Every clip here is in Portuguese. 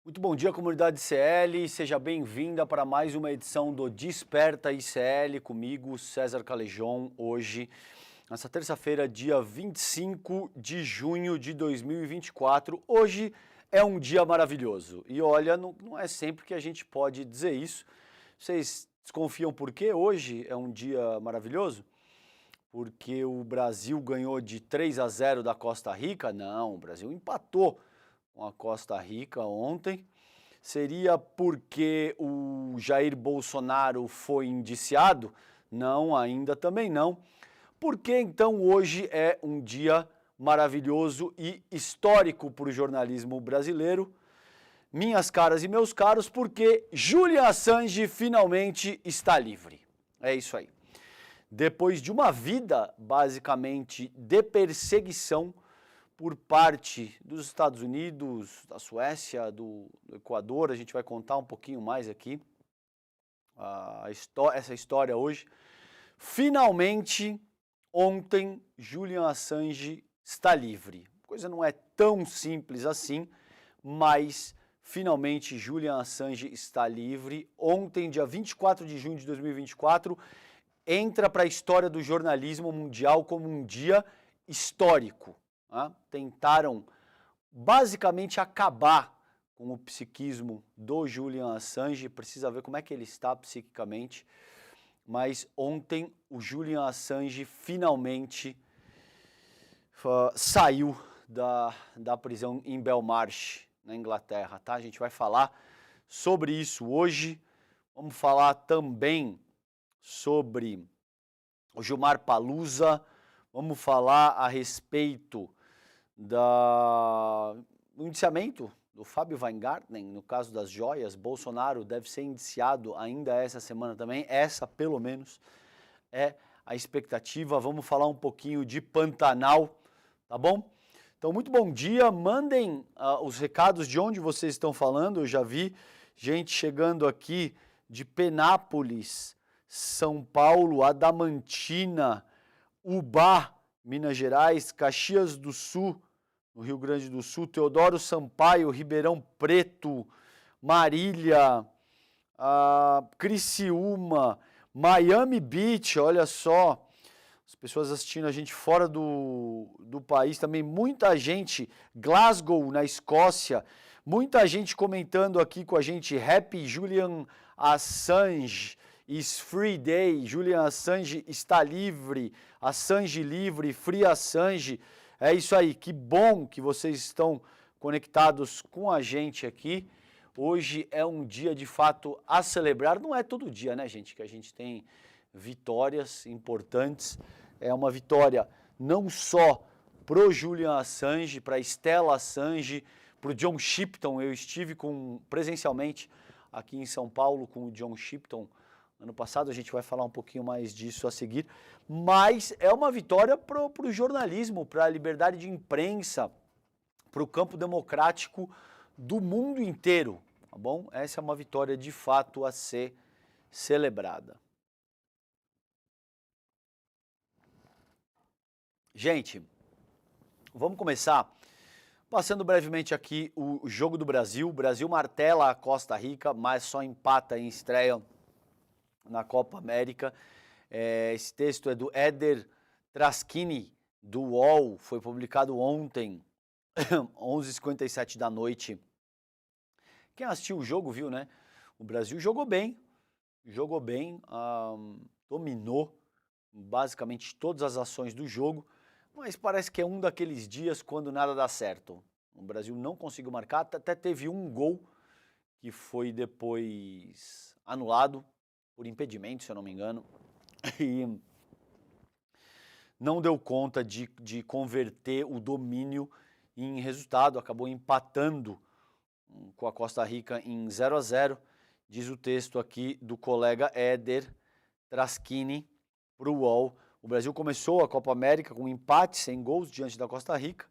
Muito bom dia, comunidade ICL. Seja bem-vinda para mais uma edição do Desperta ICL comigo, César Calejon, hoje, nessa terça-feira, dia 25 de junho de 2024. Hoje é um dia maravilhoso. E olha, não é sempre que a gente pode dizer isso. Vocês desconfiam por quê? Hoje é um dia maravilhoso? Porque o Brasil ganhou de 3-0 da Costa Rica? Não, o Brasil empatou com a Costa Rica ontem. Seria porque o Jair Bolsonaro foi indiciado? Não, ainda também não. Porque então hoje é um dia maravilhoso e histórico para o jornalismo brasileiro? Minhas caras e meus caros, porque Julian Assange finalmente está livre. É isso aí. Depois de uma vida, basicamente, de perseguição por parte dos Estados Unidos, da Suécia, do Equador, a gente vai contar um pouquinho mais aqui essa história hoje. Finalmente, ontem, Julian Assange está livre. A coisa não é tão simples assim, mas finalmente Julian Assange está livre. Ontem, dia 24 de junho de 2024, entra para a história do jornalismo mundial como um dia histórico. Tentaram basicamente acabar com o psiquismo do Julian Assange, precisa ver como é que ele está psiquicamente, mas ontem o Julian Assange finalmente saiu da prisão em Belmarsh, na Inglaterra, tá? A gente vai falar sobre isso hoje, vamos falar também sobre o Gilmar Palusa, vamos falar a respeito do indiciamento do Fábio Weingarten, no caso das joias. Bolsonaro deve ser indiciado ainda essa semana também, essa pelo menos é a expectativa. Vamos falar um pouquinho de Pantanal, tá bom? Então, muito bom dia, mandem os recados de onde vocês estão falando. Eu já vi gente chegando aqui de Penápolis, São Paulo, Adamantina, Ubá, Minas Gerais, Caxias do Sul, no Rio Grande do Sul, Teodoro Sampaio, Ribeirão Preto, Marília, Criciúma, Miami Beach, olha só, as pessoas assistindo a gente fora do país também, muita gente, Glasgow, na Escócia, muita gente comentando aqui com a gente, Happy Julian Assange is free day, Julian Assange está livre, Assange livre, free Assange. É isso aí, que bom que vocês estão conectados com a gente aqui. Hoje é um dia de fato a celebrar, não é todo dia, né, gente, que a gente tem vitórias importantes. É uma vitória não só pro Julian Assange, para Stella Assange, pro John Shipton. Eu estive presencialmente aqui em São Paulo com o John Shipton ano passado, a gente vai falar um pouquinho mais disso a seguir, mas é uma vitória para o jornalismo, para a liberdade de imprensa, para o campo democrático do mundo inteiro, tá bom? Essa é uma vitória de fato a ser celebrada. Gente, vamos começar passando brevemente aqui o jogo do Brasil. O Brasil martela a Costa Rica, mas só empata em estreia na Copa América. Esse texto é do Éder Traskini, do UOL, foi publicado ontem, 11h57 da noite. Quem assistiu o jogo viu, né? O Brasil jogou bem, dominou basicamente todas as ações do jogo, mas parece que é um daqueles dias quando nada dá certo. O Brasil não conseguiu marcar, até teve um gol que foi depois anulado, por impedimento, se eu não me engano, e não deu conta de converter o domínio em resultado, acabou empatando com a Costa Rica em 0-0, diz o texto aqui do colega Éder Traskini para o UOL. O Brasil começou a Copa América com um empate sem gols diante da Costa Rica.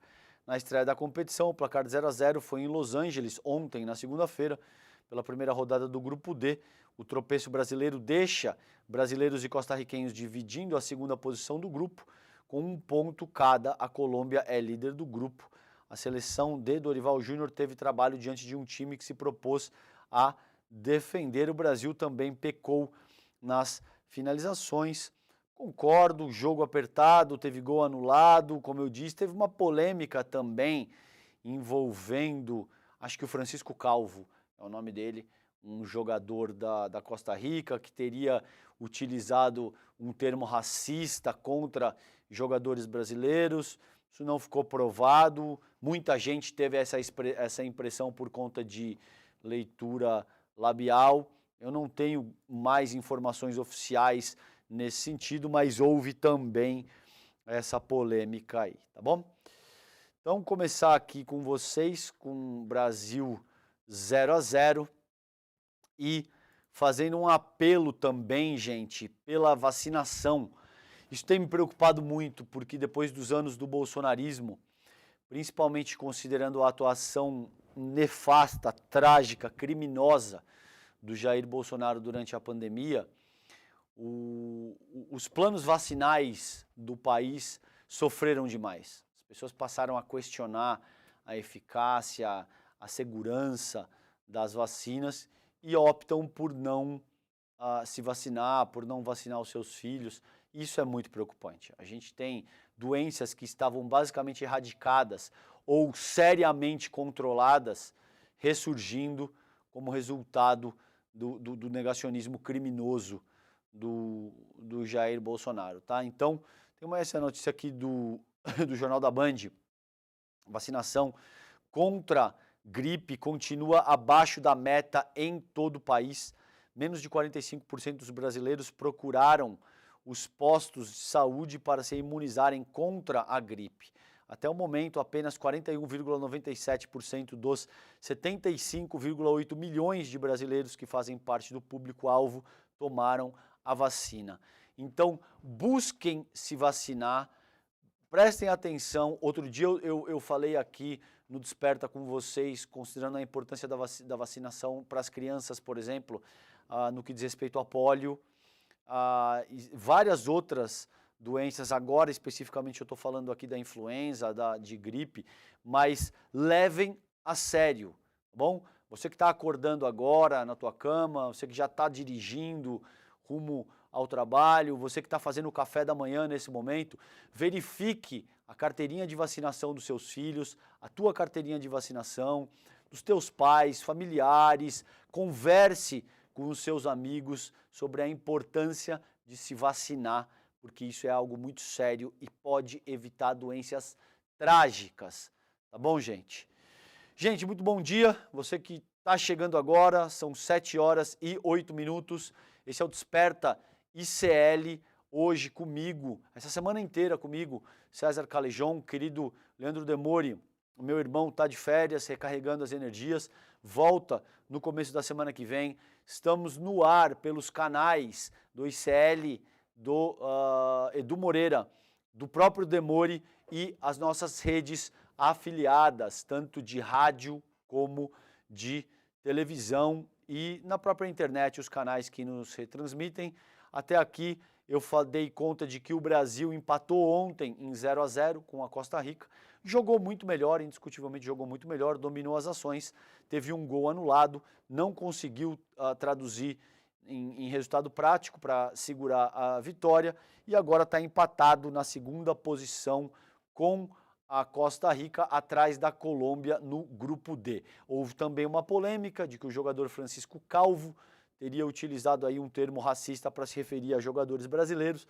Na estreia da competição, o placar de 0-0 foi em Los Angeles ontem, na segunda-feira, pela primeira rodada do Grupo D. O tropeço brasileiro deixa brasileiros e costarriquenhos dividindo a segunda posição do grupo, com 1 ponto cada. A Colômbia é líder do grupo. a seleção de Dorival Júnior teve trabalho diante de um time que se propôs a defender. O Brasil também pecou nas finalizações. Concordo, jogo apertado, teve gol anulado, como eu disse, teve uma polêmica também envolvendo, acho que o Francisco Calvo é o nome dele, um jogador da Costa Rica que teria utilizado um termo racista contra jogadores brasileiros. Isso não ficou provado, muita gente teve essa impressão por conta de leitura labial. Eu não tenho mais informações oficiais nesse sentido, mas houve também essa polêmica aí, tá bom? Então, começar aqui com vocês, com Brasil 0-0 e fazendo um apelo também, gente, pela vacinação. Isso tem me preocupado muito, porque depois dos anos do bolsonarismo, principalmente considerando a atuação nefasta, trágica, criminosa do Jair Bolsonaro durante a pandemia, os planos vacinais do país sofreram demais. As pessoas passaram a questionar a eficácia, a segurança das vacinas e optam por não se vacinar, por não vacinar os seus filhos. Isso é muito preocupante. A gente tem doenças que estavam basicamente erradicadas ou seriamente controladas ressurgindo como resultado do negacionismo criminoso do Jair Bolsonaro, tá? Então, tem essa notícia aqui do Jornal da Band. Vacinação contra gripe continua abaixo da meta em todo o país. Menos de 45% dos brasileiros procuraram os postos de saúde para se imunizarem contra a gripe. Até o momento, apenas 41,97% dos 75,8 milhões de brasileiros que fazem parte do público-alvo tomaram a vacina. Então, busquem se vacinar, prestem atenção. Outro dia eu falei aqui no Desperta com vocês, considerando a importância da vacinação para as crianças, por exemplo, no que diz respeito a pólio, e várias outras doenças. Agora, especificamente, eu estou falando aqui da influenza, de gripe, mas levem a sério, tá bom? Você que está acordando agora na tua cama, você que já está dirigindo rumo ao trabalho, você que está fazendo o café da manhã nesse momento, verifique a carteirinha de vacinação dos seus filhos, a tua carteirinha de vacinação, dos teus pais, familiares, converse com os seus amigos sobre a importância de se vacinar, porque isso é algo muito sério e pode evitar doenças trágicas, tá bom, gente? Gente, muito bom dia, você que está chegando agora, são 7h08, esse é o Desperta ICL, hoje comigo, essa semana inteira comigo, César Calejon, querido Leandro Demori, o meu irmão está de férias, recarregando as energias, volta no começo da semana que vem. Estamos no ar pelos canais do ICL, do Edu Moreira, do próprio Demori e as nossas redes afiliadas, tanto de rádio como de televisão e na própria internet, os canais que nos retransmitem. Até aqui eu dei conta de que o Brasil empatou ontem em 0-0 com a Costa Rica, jogou muito melhor, indiscutivelmente jogou muito melhor, dominou as ações, teve um gol anulado, não conseguiu traduzir em resultado prático para segurar a vitória e agora está empatado na segunda posição com a Costa Rica, atrás da Colômbia no grupo D. Houve também uma polêmica de que o jogador Francisco Calvo teria utilizado aí um termo racista para se referir a jogadores brasileiros.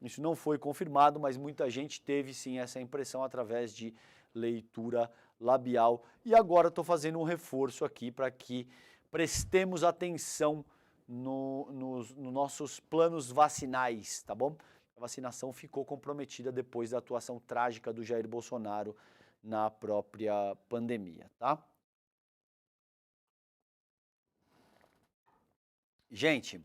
Isso não foi confirmado, mas muita gente teve sim essa impressão através de leitura labial. E agora estou fazendo um reforço aqui para que prestemos atenção nos nossos planos vacinais, tá bom? A vacinação ficou comprometida depois da atuação trágica do Jair Bolsonaro na própria pandemia, tá? Gente,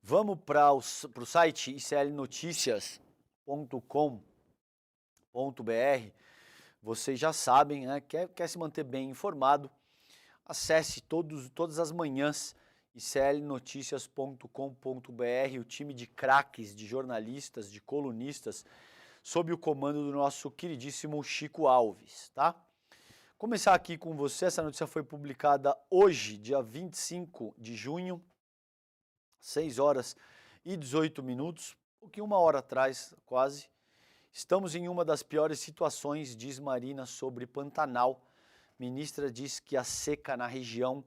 vamos para o site iclnoticias.com.br. Vocês já sabem, né? Quer se manter bem informado? Acesse todas as manhãs iclnoticias.com.br, o time de craques, de jornalistas, de colunistas sob o comando do nosso queridíssimo Chico Alves, tá? Começar aqui com você, essa notícia foi publicada hoje, dia 25 de junho, 6 horas e 18 minutos, um pouquinho uma hora atrás, quase. Estamos em uma das piores situações, diz Marina sobre Pantanal. Ministra diz que a seca na região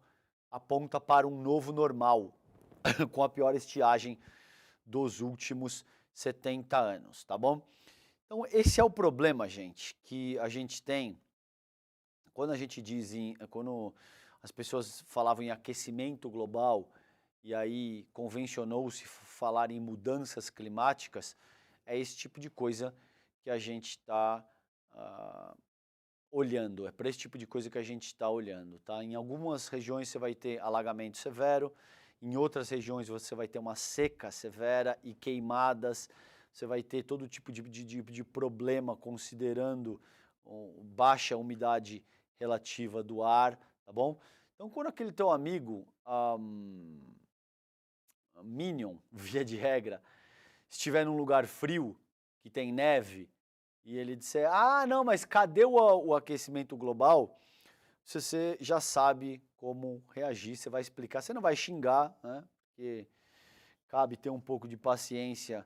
aponta para um novo normal, com a pior estiagem dos últimos 70 anos, tá bom? Então esse é o problema, gente, que a gente tem quando a gente diz quando as pessoas falavam em aquecimento global e aí convencionou-se falar em mudanças climáticas, é esse tipo de coisa que a gente está olhando, é para esse tipo de coisa que a gente está olhando, tá? Em algumas regiões você vai ter alagamento severo, em outras regiões você vai ter uma seca severa e queimadas, você vai ter todo tipo de problema considerando baixa umidade relativa do ar, tá bom? Então quando aquele teu amigo, Minion, via de regra, estiver num lugar frio, que tem neve, e ele disser, ah, não, mas cadê o aquecimento global? Você já sabe como reagir, você vai explicar, você não vai xingar, né? Porque cabe ter um pouco de paciência,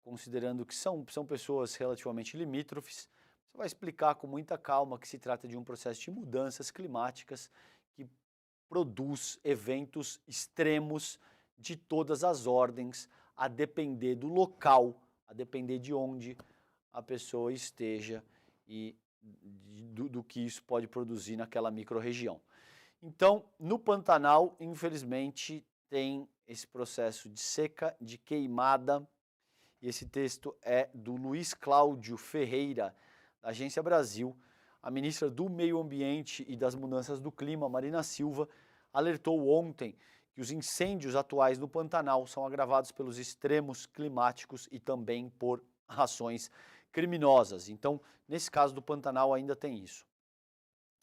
considerando que são pessoas relativamente limítrofes. Você vai explicar com muita calma que se trata de um processo de mudanças climáticas que produz eventos extremos de todas as ordens, a depender do local, a depender de onde a pessoa esteja e do que isso pode produzir naquela microrregião. Então, no Pantanal, infelizmente, tem esse processo de seca, de queimada, e esse texto é do Luiz Cláudio Ferreira, da Agência Brasil. A ministra do Meio Ambiente e das Mudanças do Clima, Marina Silva, alertou ontem que os incêndios atuais no Pantanal são agravados pelos extremos climáticos e também por ações criminosas. Então, nesse caso do Pantanal ainda tem isso.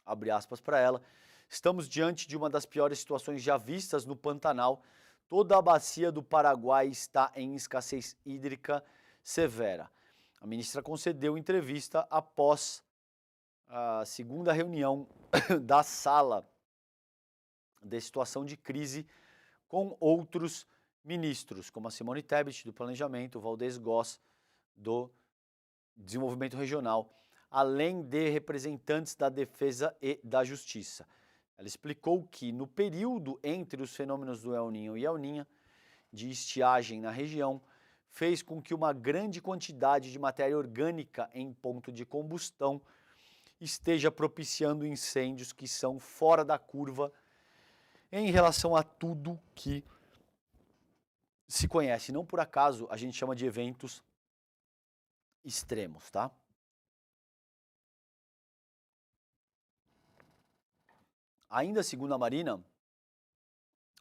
Abre aspas para ela. Estamos diante de uma das piores situações já vistas no Pantanal. Toda a bacia do Paraguai está em escassez hídrica severa. A ministra concedeu entrevista após a segunda reunião da sala de situação de crise com outros ministros, como a Simone Tebet, do Planejamento, o Valdez Goss, do Desenvolvimento Regional, além de representantes da Defesa e da Justiça. Ela explicou que no período entre os fenômenos do El Niño e El Niña, de estiagem na região, fez com que uma grande quantidade de matéria orgânica em ponto de combustão esteja propiciando incêndios que são fora da curva em relação a tudo que se conhece. Não por acaso a gente chama de eventos extremos, tá? Ainda segundo a Marina,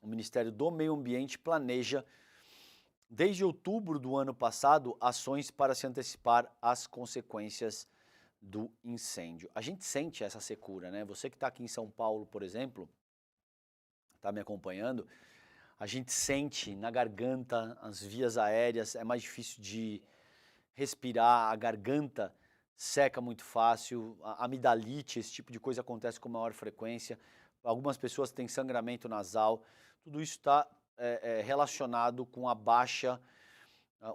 o Ministério do Meio Ambiente planeja, desde outubro do ano passado, ações para se antecipar às consequências do incêndio. A gente sente essa secura, né? Você que está aqui em São Paulo, por exemplo, está me acompanhando, a gente sente na garganta, as vias aéreas, é mais difícil de respirar, a garganta seca muito fácil, a amidalite, esse tipo de coisa acontece com maior frequência. Algumas pessoas têm sangramento nasal, tudo isso está relacionado com a baixa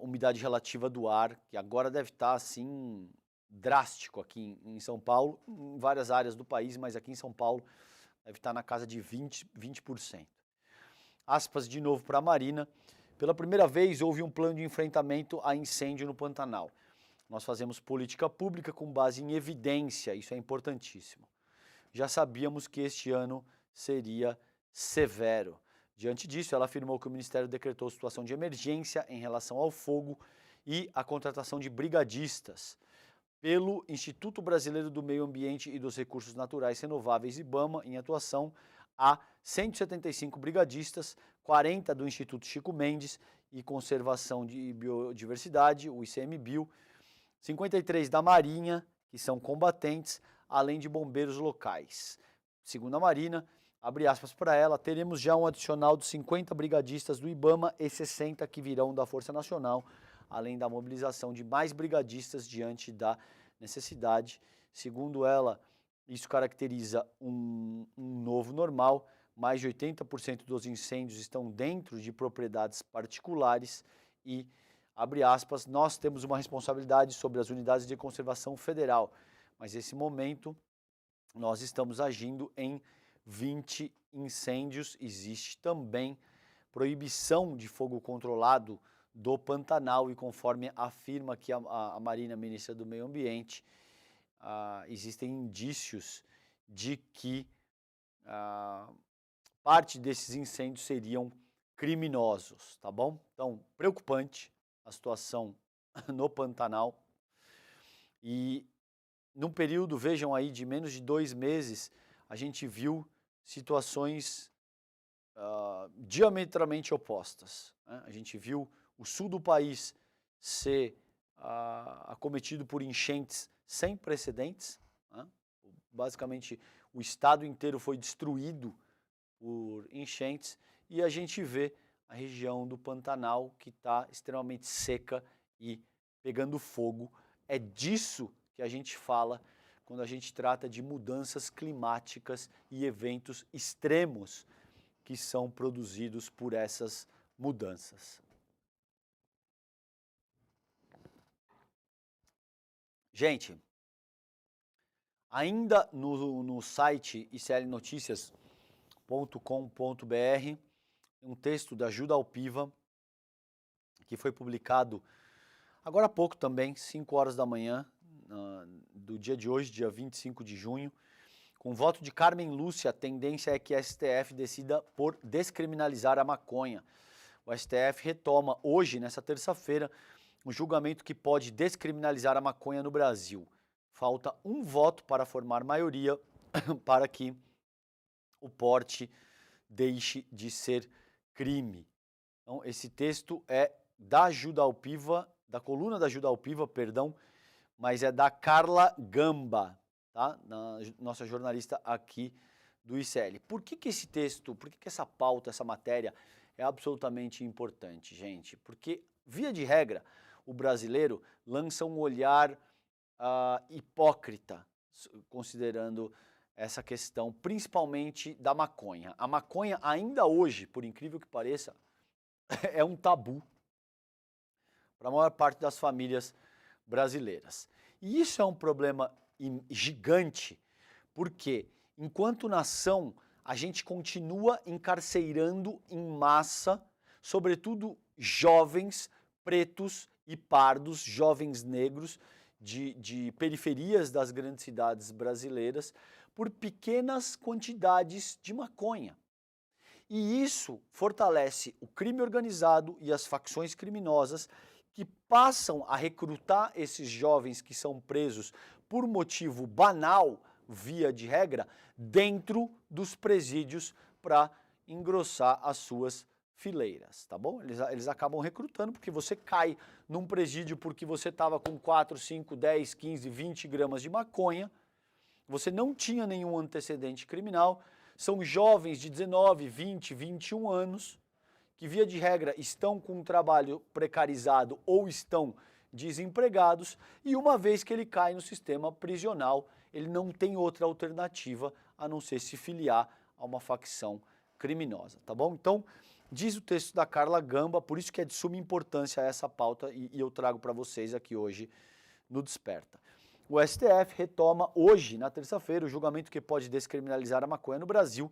umidade relativa do ar, que agora deve estar assim drástico aqui em São Paulo, em várias áreas do país, mas aqui em São Paulo deve estar na casa de 20%. Aspas de novo para a Marina. Pela primeira vez houve um plano de enfrentamento a incêndio no Pantanal. Nós fazemos política pública com base em evidência, isso é importantíssimo. Já sabíamos que este ano seria severo. Diante disso, ela afirmou que o Ministério decretou situação de emergência em relação ao fogo e a contratação de brigadistas pelo Instituto Brasileiro do Meio Ambiente e dos Recursos Naturais Renováveis, IBAMA, em atuação, há 175 brigadistas, 40 do Instituto Chico Mendes e Conservação de Biodiversidade, o ICMBio, 53 da Marinha, que são combatentes, além de bombeiros locais. Segundo a Marina, abre aspas para ela, teremos já um adicional de 50 brigadistas do IBAMA e 60 que virão da Força Nacional, além da mobilização de mais brigadistas diante da necessidade. Segundo ela, isso caracteriza um novo normal. Mais de 80% dos incêndios estão dentro de propriedades particulares e, abre aspas, nós temos uma responsabilidade sobre as unidades de conservação federal, mas nesse momento nós estamos agindo em 20 incêndios. Existe também proibição de fogo controlado do Pantanal e, conforme afirma aqui a Marina, ministra do Meio Ambiente, existem indícios de que parte desses incêndios seriam criminosos, tá bom? Então, preocupante a situação no Pantanal. E num período, vejam aí, de menos de 2 meses, a gente viu situações diametralmente opostas, né? A gente viu o sul do país ser acometido por enchentes sem precedentes, né? Basicamente, o estado inteiro foi destruído por enchentes, e a gente vê a região do Pantanal que está extremamente seca e pegando fogo. É disso que a gente fala quando a gente trata de mudanças climáticas e eventos extremos que são produzidos por essas mudanças. Gente, ainda no site iclnoticias.com.br, um texto da Ajuda Alpiva, que foi publicado agora há pouco também, 5 horas da manhã, do dia de hoje, dia 25 de junho. Com o voto de Carmen Lúcia, a tendência é que a STF decida por descriminalizar a maconha. O STF retoma hoje, nessa terça-feira, um julgamento que pode descriminalizar a maconha no Brasil. Falta um voto para formar maioria para que o porte deixe de ser crime. Então, esse texto é da Ajuda Alpiva, da coluna da Ajuda Alpiva, perdão, mas é da Carla Gamba, tá? Nossa jornalista aqui do ICL. Por que esse texto, por que essa pauta, essa matéria é absolutamente importante, gente? Porque, via de regra, o brasileiro lança um olhar hipócrita, considerando essa questão, principalmente da maconha. A maconha, ainda hoje, por incrível que pareça, é um tabu para a maior parte das famílias brasileiras. E isso é um problema gigante, porque enquanto nação a gente continua encarcerando em massa, sobretudo jovens pretos e pardos, jovens negros de periferias das grandes cidades brasileiras, por pequenas quantidades de maconha. E isso fortalece o crime organizado e as facções criminosas que passam a recrutar esses jovens que são presos por motivo banal, via de regra, dentro dos presídios para engrossar as suas fileiras, tá bom? Eles acabam recrutando porque você cai num presídio porque você estava com 4, 5, 10, 15, 20 gramas de maconha, você não tinha nenhum antecedente criminal, são jovens de 19, 20, 21 anos, que via de regra estão com um trabalho precarizado ou estão desempregados, e uma vez que ele cai no sistema prisional, ele não tem outra alternativa a não ser se filiar a uma facção criminosa, tá bom? Então, diz o texto da Carla Gamba, por isso que é de suma importância essa pauta e eu trago para vocês aqui hoje no Desperta. O STF retoma hoje, na terça-feira, o julgamento que pode descriminalizar a maconha no Brasil,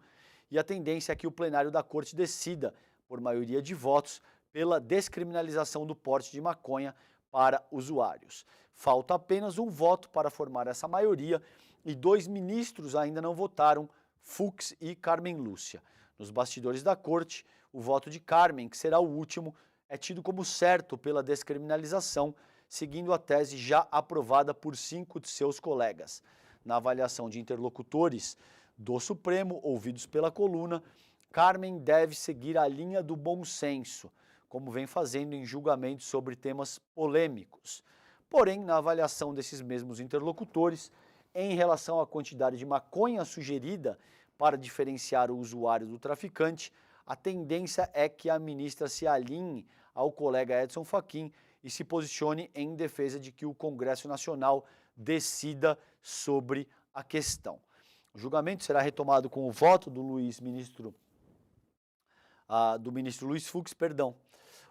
e a tendência é que o plenário da Corte decida, por maioria de votos, pela descriminalização do porte de maconha para usuários. Falta apenas um voto para formar essa maioria e 2 ministros ainda não votaram, Fux e Carmen Lúcia. Nos bastidores da Corte, o voto de Carmen, que será o último, é tido como certo pela descriminalização, seguindo a tese já aprovada por 5 de seus colegas. Na avaliação de interlocutores do Supremo, ouvidos pela coluna, Carmen deve seguir a linha do bom senso, como vem fazendo em julgamentos sobre temas polêmicos. Porém, na avaliação desses mesmos interlocutores, em relação à quantidade de maconha sugerida para diferenciar o usuário do traficante, a tendência é que a ministra se alinhe ao colega Edson Fachin e se posicione em defesa de que o Congresso Nacional decida sobre a questão. O julgamento será retomado com o voto do ministro Luiz Fux,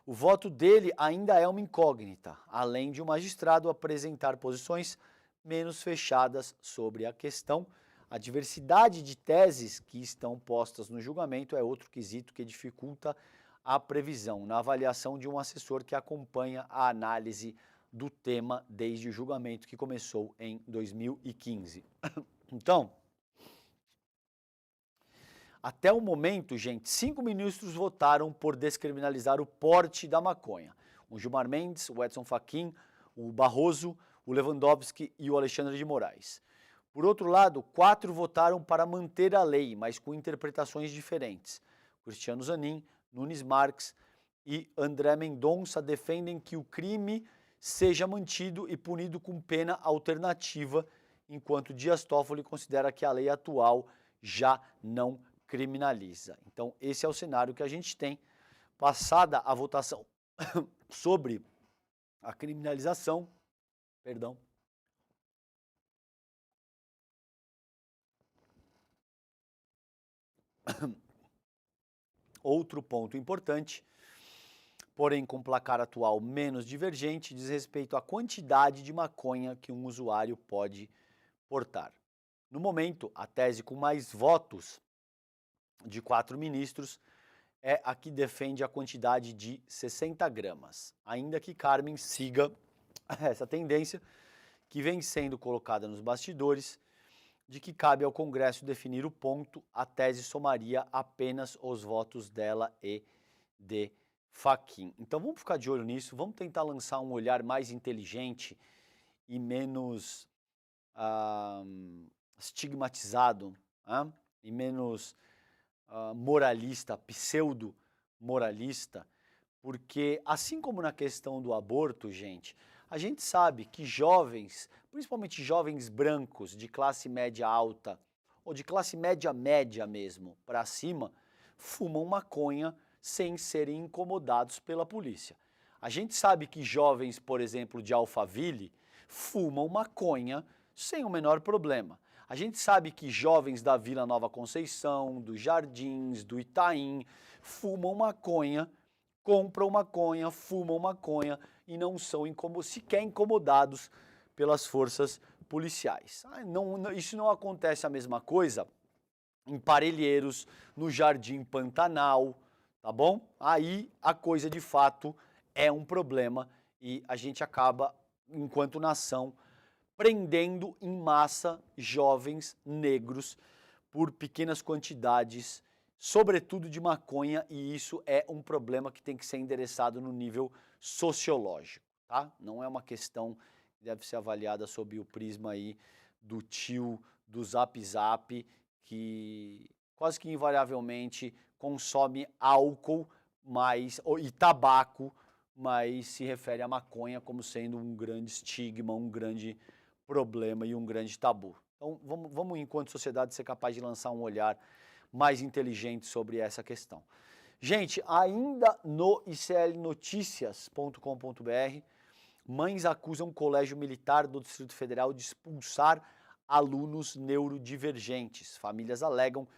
O voto dele ainda é uma incógnita, além de o magistrado apresentar posições menos fechadas sobre a questão. A diversidade de teses que estão postas no julgamento é outro quesito que dificulta a previsão na avaliação de um assessor que acompanha a análise do tema desde o julgamento que começou em 2015. Então, até o momento, gente, 5 ministros votaram por descriminalizar o porte da maconha. O Gilmar Mendes, o Edson Fachin, o Barroso, o Lewandowski e o Alexandre de Moraes. Por outro lado, 4 votaram para manter a lei, mas com interpretações diferentes. Cristiano Zanin, Nunes Marques e André Mendonça defendem que o crime seja mantido e punido com pena alternativa, enquanto Dias Toffoli considera que a lei atual já não criminaliza. Então, esse é o cenário que a gente tem. Passada a votação sobre a criminalização, Outro ponto importante, porém com placar atual menos divergente, diz respeito à quantidade de maconha que um usuário pode portar. No momento, a tese com mais votos de 4 ministros é a que defende a quantidade de 60 gramas, ainda que Carmen siga essa tendência que vem sendo colocada nos bastidores de que cabe ao Congresso definir o ponto. A tese somaria apenas os votos dela e de Fachin. Então vamos ficar de olho nisso, vamos tentar lançar um olhar mais inteligente e menos estigmatizado, e menos moralista, pseudo-moralista, porque assim como na questão do aborto, gente, a gente sabe que jovens, principalmente jovens brancos de classe média alta, ou de classe média média mesmo, para cima, fumam maconha sem serem incomodados pela polícia. A gente sabe que jovens, por exemplo, de Alphaville, fumam maconha sem o menor problema. A gente sabe que jovens da Vila Nova Conceição, dos Jardins, do Itaim, fumam maconha, compram maconha, fumam maconha e não são sequer incomodados pelas forças policiais. Isso não acontece a mesma coisa em Parelheiros, no Jardim Pantanal, tá bom? Aí a coisa de fato é um problema e a gente acaba, enquanto nação, prendendo em massa jovens negros por pequenas quantidades, sobretudo de maconha, e isso é um problema que tem que ser endereçado no nível sociológico, tá? Não é uma questão que deve ser avaliada sob o prisma aí do tio do Zap Zap, que quase que invariavelmente consome álcool e tabaco, mas se refere à maconha como sendo um grande estigma, um grande problema e um grande tabu. Então vamos enquanto sociedade ser capaz de lançar um olhar mais inteligente sobre essa questão. Gente, ainda no iclnoticias.com.br, mães acusam o Colégio Militar do Distrito Federal de expulsar alunos neurodivergentes. Famílias alegam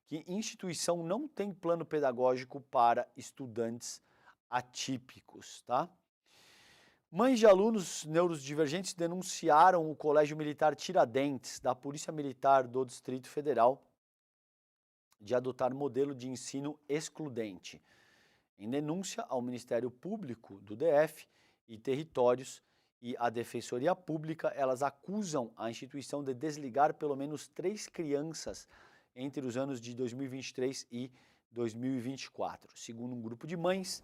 que instituição não tem plano pedagógico para estudantes atípicos, tá? Mães de alunos neurodivergentes denunciaram o Colégio Militar Tiradentes, da Polícia Militar do Distrito Federal, de adotar modelo de ensino excludente. Em denúncia ao Ministério Público do DF e Territórios e à Defensoria Pública, elas acusam a instituição de desligar pelo menos 3 crianças entre os anos de 2023 e 2024. Segundo um grupo de mães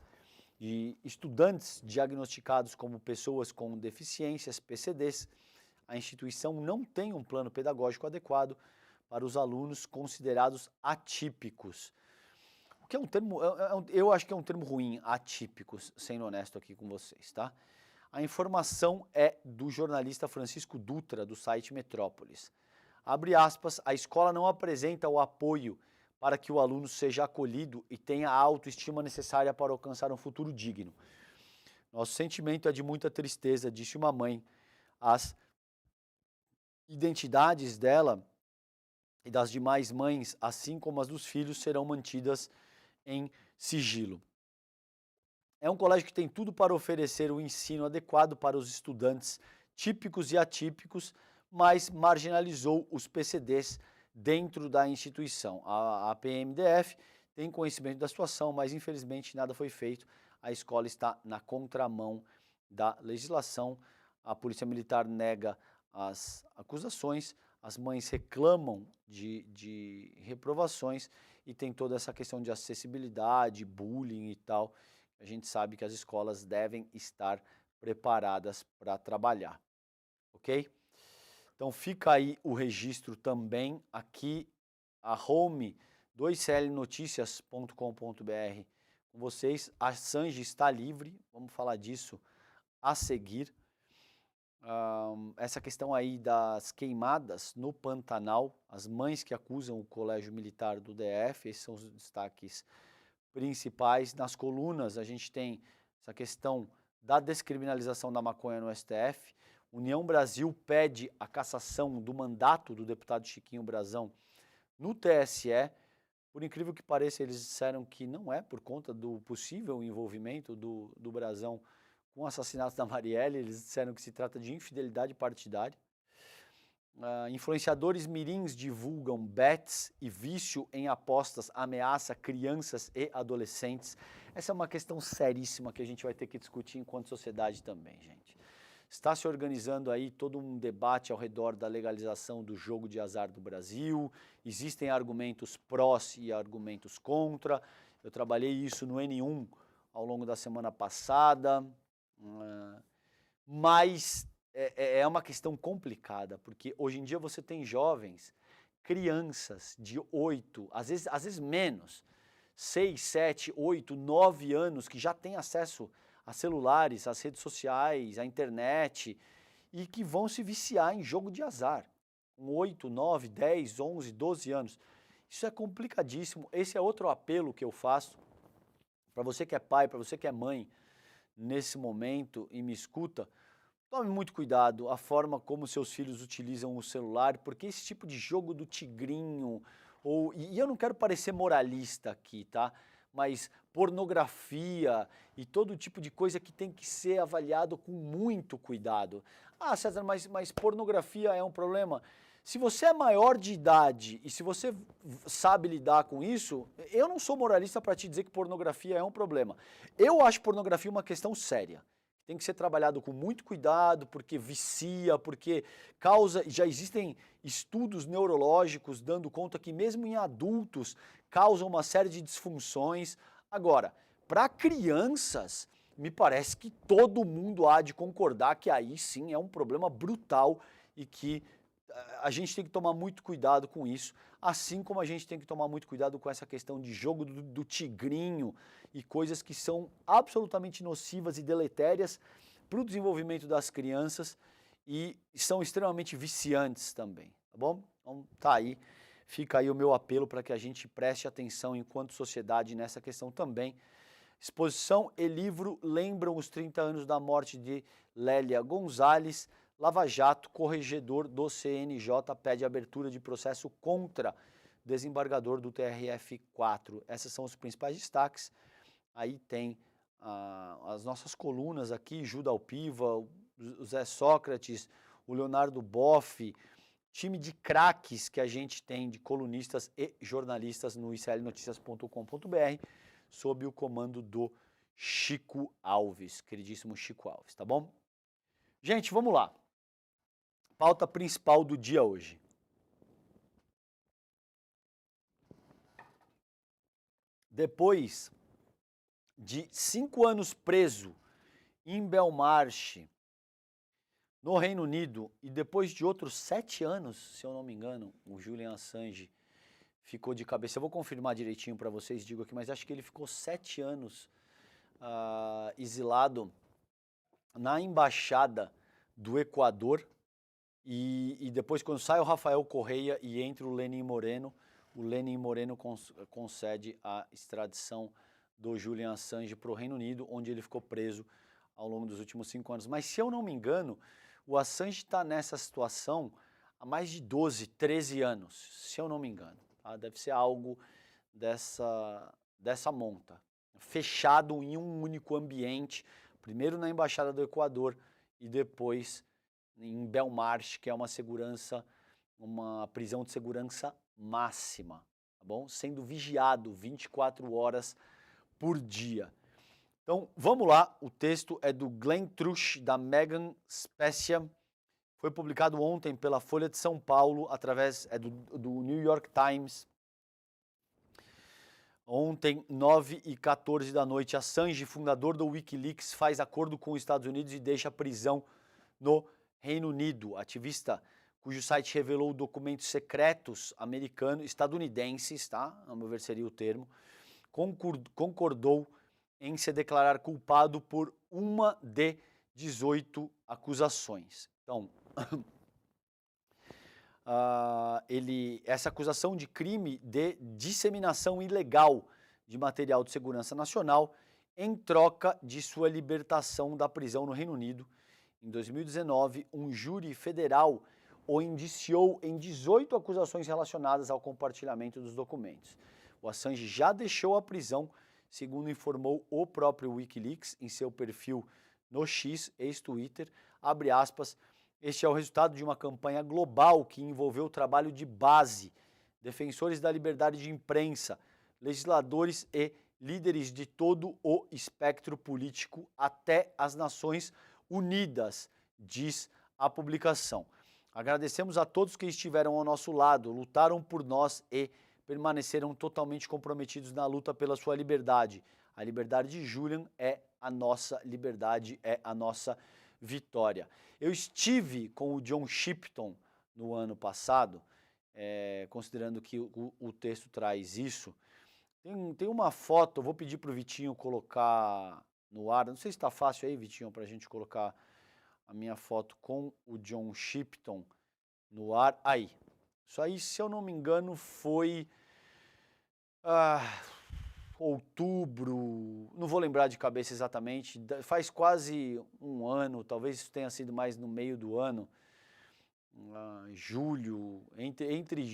e estudantes diagnosticados como pessoas com deficiências, PCDs, a instituição não tem um plano pedagógico adequado para os alunos considerados atípicos. O que é um termo, eu acho que é um termo ruim, atípicos, sendo honesto aqui com vocês, tá? A informação é do jornalista Francisco Dutra, do site Metrópolis. Abre aspas, a escola não apresenta o apoio para que o aluno seja acolhido e tenha a autoestima necessária para alcançar um futuro digno. Nosso sentimento é de muita tristeza, disse uma mãe. As identidades dela e das demais mães, assim como as dos filhos, serão mantidas em sigilo. É um colégio que tem tudo para oferecer um ensino adequado para os estudantes típicos e atípicos, mas marginalizou os PCDs dentro da instituição. A PMDF tem conhecimento da situação, mas infelizmente nada foi feito. A escola está na contramão da legislação. A Polícia Militar nega as acusações, as mães reclamam de reprovações e tem toda essa questão de acessibilidade, bullying e tal. A gente sabe que as escolas devem estar preparadas para trabalhar, ok? Então fica aí o registro também aqui, a home do iclnoticias.com.br com vocês. A Sanji está livre, vamos falar disso a seguir. Essa questão aí das queimadas no Pantanal, as mães que acusam o Colégio Militar do DF, esses são os destaques principais. Nas colunas a gente tem essa questão da descriminalização da maconha no STF. União Brasil pede a cassação do mandato do deputado Chiquinho Brazão no TSE. Por incrível que pareça, eles disseram que não é por conta do possível envolvimento do Brazão com o assassinato da Marielle. Eles disseram que se trata de infidelidade partidária. Influenciadores mirins divulgam bets e vício em apostas ameaça crianças e adolescentes. Essa é uma questão seríssima que a gente vai ter que discutir enquanto sociedade também, gente. Está se organizando aí todo um debate ao redor da legalização do jogo de azar do Brasil. Existem argumentos prós e argumentos contra. Eu trabalhei isso no N1 ao longo da semana passada, mas é uma questão complicada, porque hoje em dia você tem jovens, crianças de 8, às vezes menos, 6, 7, 8, 9 anos, que já têm acesso a celulares, às redes sociais, à internet, e que vão se viciar em jogo de azar, com 8, 9, 10, 11, 12 anos. Isso é complicadíssimo. Esse é outro apelo que eu faço para você que é pai, para você que é mãe, nesse momento e me escuta. Tome muito cuidado a forma como seus filhos utilizam o celular, porque esse tipo de jogo do tigrinho, e eu não quero parecer moralista aqui, tá? Mas pornografia e todo tipo de coisa que tem que ser avaliado com muito cuidado. Ah, César, mas pornografia é um problema? Se você é maior de idade e se você sabe lidar com isso, eu não sou moralista para te dizer que pornografia é um problema. Eu acho pornografia uma questão séria. Tem que ser trabalhado com muito cuidado, porque vicia, porque causa. Já existem estudos neurológicos dando conta que mesmo em adultos causa uma série de disfunções. Agora, para crianças, me parece que todo mundo há de concordar que aí sim é um problema brutal e que a gente tem que tomar muito cuidado com isso, assim como a gente tem que tomar muito cuidado com essa questão de jogo do tigrinho e coisas que são absolutamente nocivas e deletérias para o desenvolvimento das crianças e são extremamente viciantes também, tá bom? Então tá aí, fica aí o meu apelo para que a gente preste atenção enquanto sociedade nessa questão também. Exposição e livro lembram os 30 anos da morte de Lélia Gonzalez. Lava Jato, corregedor do CNJ, pede abertura de processo contra desembargador do TRF4. Esses são os principais destaques. Aí tem as nossas colunas aqui, Juda Alpiva, o Zé Sócrates, o Leonardo Boff, time de craques que a gente tem de colunistas e jornalistas no iclnoticias.com.br, sob o comando do Chico Alves, queridíssimo Chico Alves, tá bom? Gente, vamos lá. Pauta principal do dia hoje. Depois de 5 anos preso em Belmarsh, no Reino Unido, e depois de outros 7 anos, se eu não me engano, o Julian Assange ficou de cabeça. Eu vou confirmar direitinho para vocês, digo aqui, mas acho que ele ficou 7 anos exilado na embaixada do Equador. E depois, quando sai o Rafael Correia e entra o Lenin Moreno concede a extradição do Julian Assange para o Reino Unido, onde ele ficou preso ao longo dos últimos 5 anos. Mas, se eu não me engano, o Assange está nessa situação há mais de 12, 13 anos, se eu não me engano. Tá? Deve ser algo dessa monta. Fechado em um único ambiente, primeiro na Embaixada do Equador e depois em Belmarsh, que é uma prisão de segurança máxima, tá bom? Sendo vigiado 24 horas por dia. Então, vamos lá, o texto é do Glenn Trush, da Megan Specia, foi publicado ontem pela Folha de São Paulo, através do New York Times. Ontem, 9h14 da noite, Assange, fundador do Wikileaks, faz acordo com os Estados Unidos e deixa a prisão no Reino Unido. Ativista cujo site revelou documentos secretos estadunidenses, tá? A meu ver seria o termo, concordou em se declarar culpado por uma de 18 acusações. Então, essa acusação de crime de disseminação ilegal de material de segurança nacional em troca de sua libertação da prisão no Reino Unido. Em 2019, um júri federal o indiciou em 18 acusações relacionadas ao compartilhamento dos documentos. O Assange já deixou a prisão, segundo informou o próprio Wikileaks em seu perfil no X, ex-Twitter, abre aspas, este é o resultado de uma campanha global que envolveu o trabalho de base, defensores da liberdade de imprensa, legisladores e líderes de todo o espectro político até as Nações Unidas, diz a publicação. Agradecemos a todos que estiveram ao nosso lado, lutaram por nós e permaneceram totalmente comprometidos na luta pela sua liberdade. A liberdade de Julian é a nossa liberdade, é a nossa vitória. Eu estive com o John Shipton no ano passado, considerando que o texto traz isso. Tem uma foto, eu vou pedir para o Vitinho colocar no ar, não sei se está fácil aí, Vitinho, para a gente colocar a minha foto com o John Shipton no ar. Aí, isso aí, se eu não me engano, foi outubro, não vou lembrar de cabeça exatamente, faz quase um ano, talvez isso tenha sido mais no meio do ano, julho,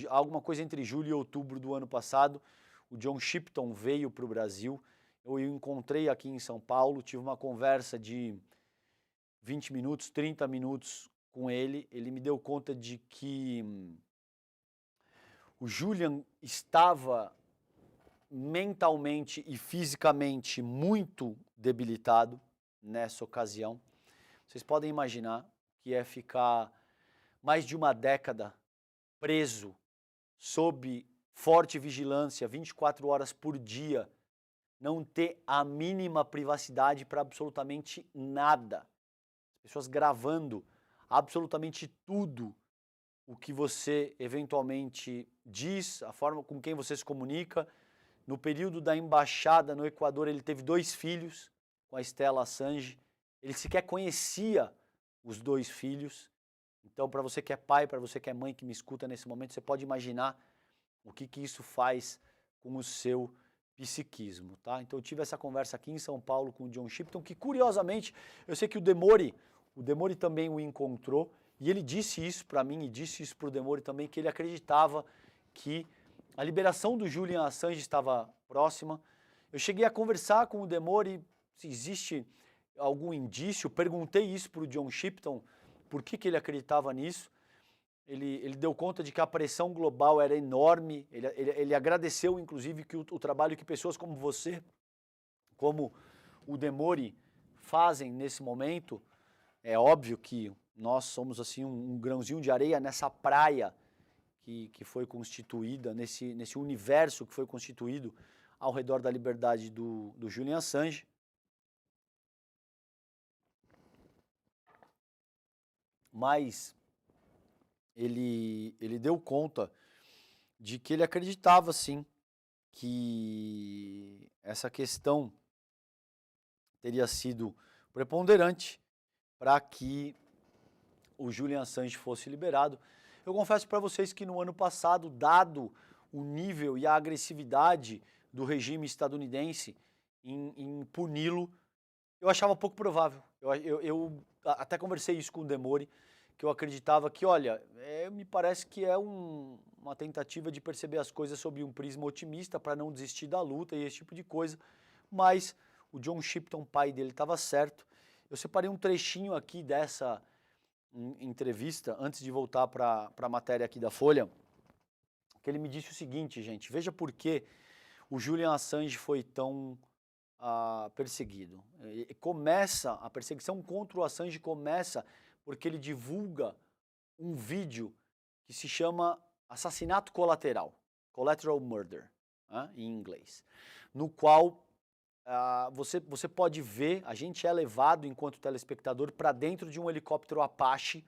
alguma coisa entre julho e outubro do ano passado, o John Shipton veio para o Brasil, eu o encontrei aqui em São Paulo, tive uma conversa de 20 minutos, 30 minutos com ele, ele me deu conta de que o Julian estava mentalmente e fisicamente muito debilitado nessa ocasião. Vocês podem imaginar que é ficar mais de uma década preso sob forte vigilância, 24 horas por dia, não ter a mínima privacidade para absolutamente nada. As pessoas gravando absolutamente tudo o que você eventualmente diz, a forma com quem você se comunica. No período da embaixada no Equador, ele teve 2 filhos com a Stella Assange. Ele sequer conhecia os 2 filhos. Então, para você que é pai, para você que é mãe que me escuta nesse momento, você pode imaginar o que isso faz com o seu psiquismo, tá? Então, eu tive essa conversa aqui em São Paulo com o John Shipton, que curiosamente, eu sei que o Demori também o encontrou, e ele disse isso para mim e disse isso para o Demori também, que ele acreditava que a liberação do Julian Assange estava próxima. Eu cheguei a conversar com o Demori se existe algum indício, perguntei isso para o John Shipton, por que ele acreditava nisso. Ele deu conta de que a pressão global era enorme, ele agradeceu inclusive que o trabalho que pessoas como você, como o Demori, fazem nesse momento. É óbvio que nós somos assim um grãozinho de areia nessa praia que foi constituída, nesse universo que foi constituído ao redor da liberdade do Julian Assange. Mas ele deu conta de que ele acreditava sim que essa questão teria sido preponderante para que o Julian Assange fosse liberado. Eu confesso para vocês que no ano passado, dado o nível e a agressividade do regime estadunidense em puni-lo, eu achava pouco provável. Eu até conversei isso com o Demori, que eu acreditava que, olha, me parece que é uma tentativa de perceber as coisas sob um prisma otimista para não desistir da luta e esse tipo de coisa, mas o John Shipton, pai dele, estava certo. Eu separei um trechinho aqui dessa entrevista, antes de voltar para a matéria aqui da Folha, que ele me disse o seguinte, gente, veja por que o Julian Assange foi tão perseguido. A perseguição contra o Assange começa porque ele divulga um vídeo que se chama Assassinato Colateral, Collateral Murder, em inglês, no qual você pode ver, a gente é levado enquanto telespectador para dentro de um helicóptero Apache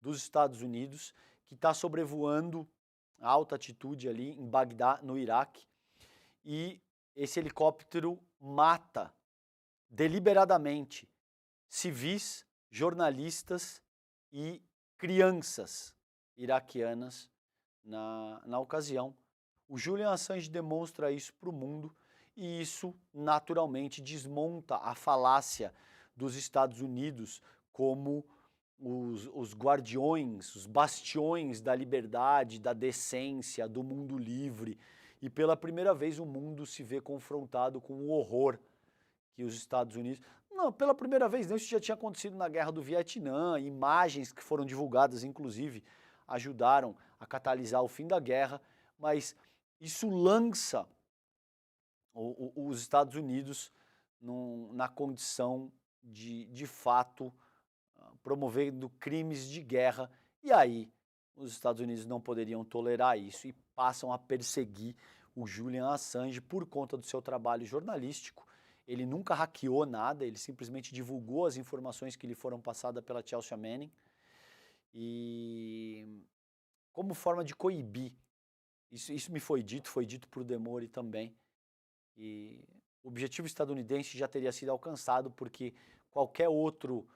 dos Estados Unidos que está sobrevoando a alta altitude ali em Bagdá, no Iraque, e esse helicóptero mata deliberadamente civis, jornalistas e crianças iraquianas na ocasião. O Julian Assange demonstra isso para o mundo e isso naturalmente desmonta a falácia dos Estados Unidos como os guardiões, os bastiões da liberdade, da decência, do mundo livre. E pela primeira vez o mundo se vê confrontado com o horror que os Estados Unidos... Não, pela primeira vez não, isso já tinha acontecido na Guerra do Vietnã, imagens que foram divulgadas, inclusive, ajudaram a catalisar o fim da guerra, mas isso lança os Estados Unidos na condição de fato, promovendo crimes de guerra, e aí os Estados Unidos não poderiam tolerar isso e passam a perseguir o Julian Assange por conta do seu trabalho jornalístico. Ele nunca hackeou nada, ele simplesmente divulgou as informações que lhe foram passadas pela Chelsea Manning e como forma de coibir. Isso me foi dito por o Demori também. E o objetivo estadunidense já teria sido alcançado porque qualquer outro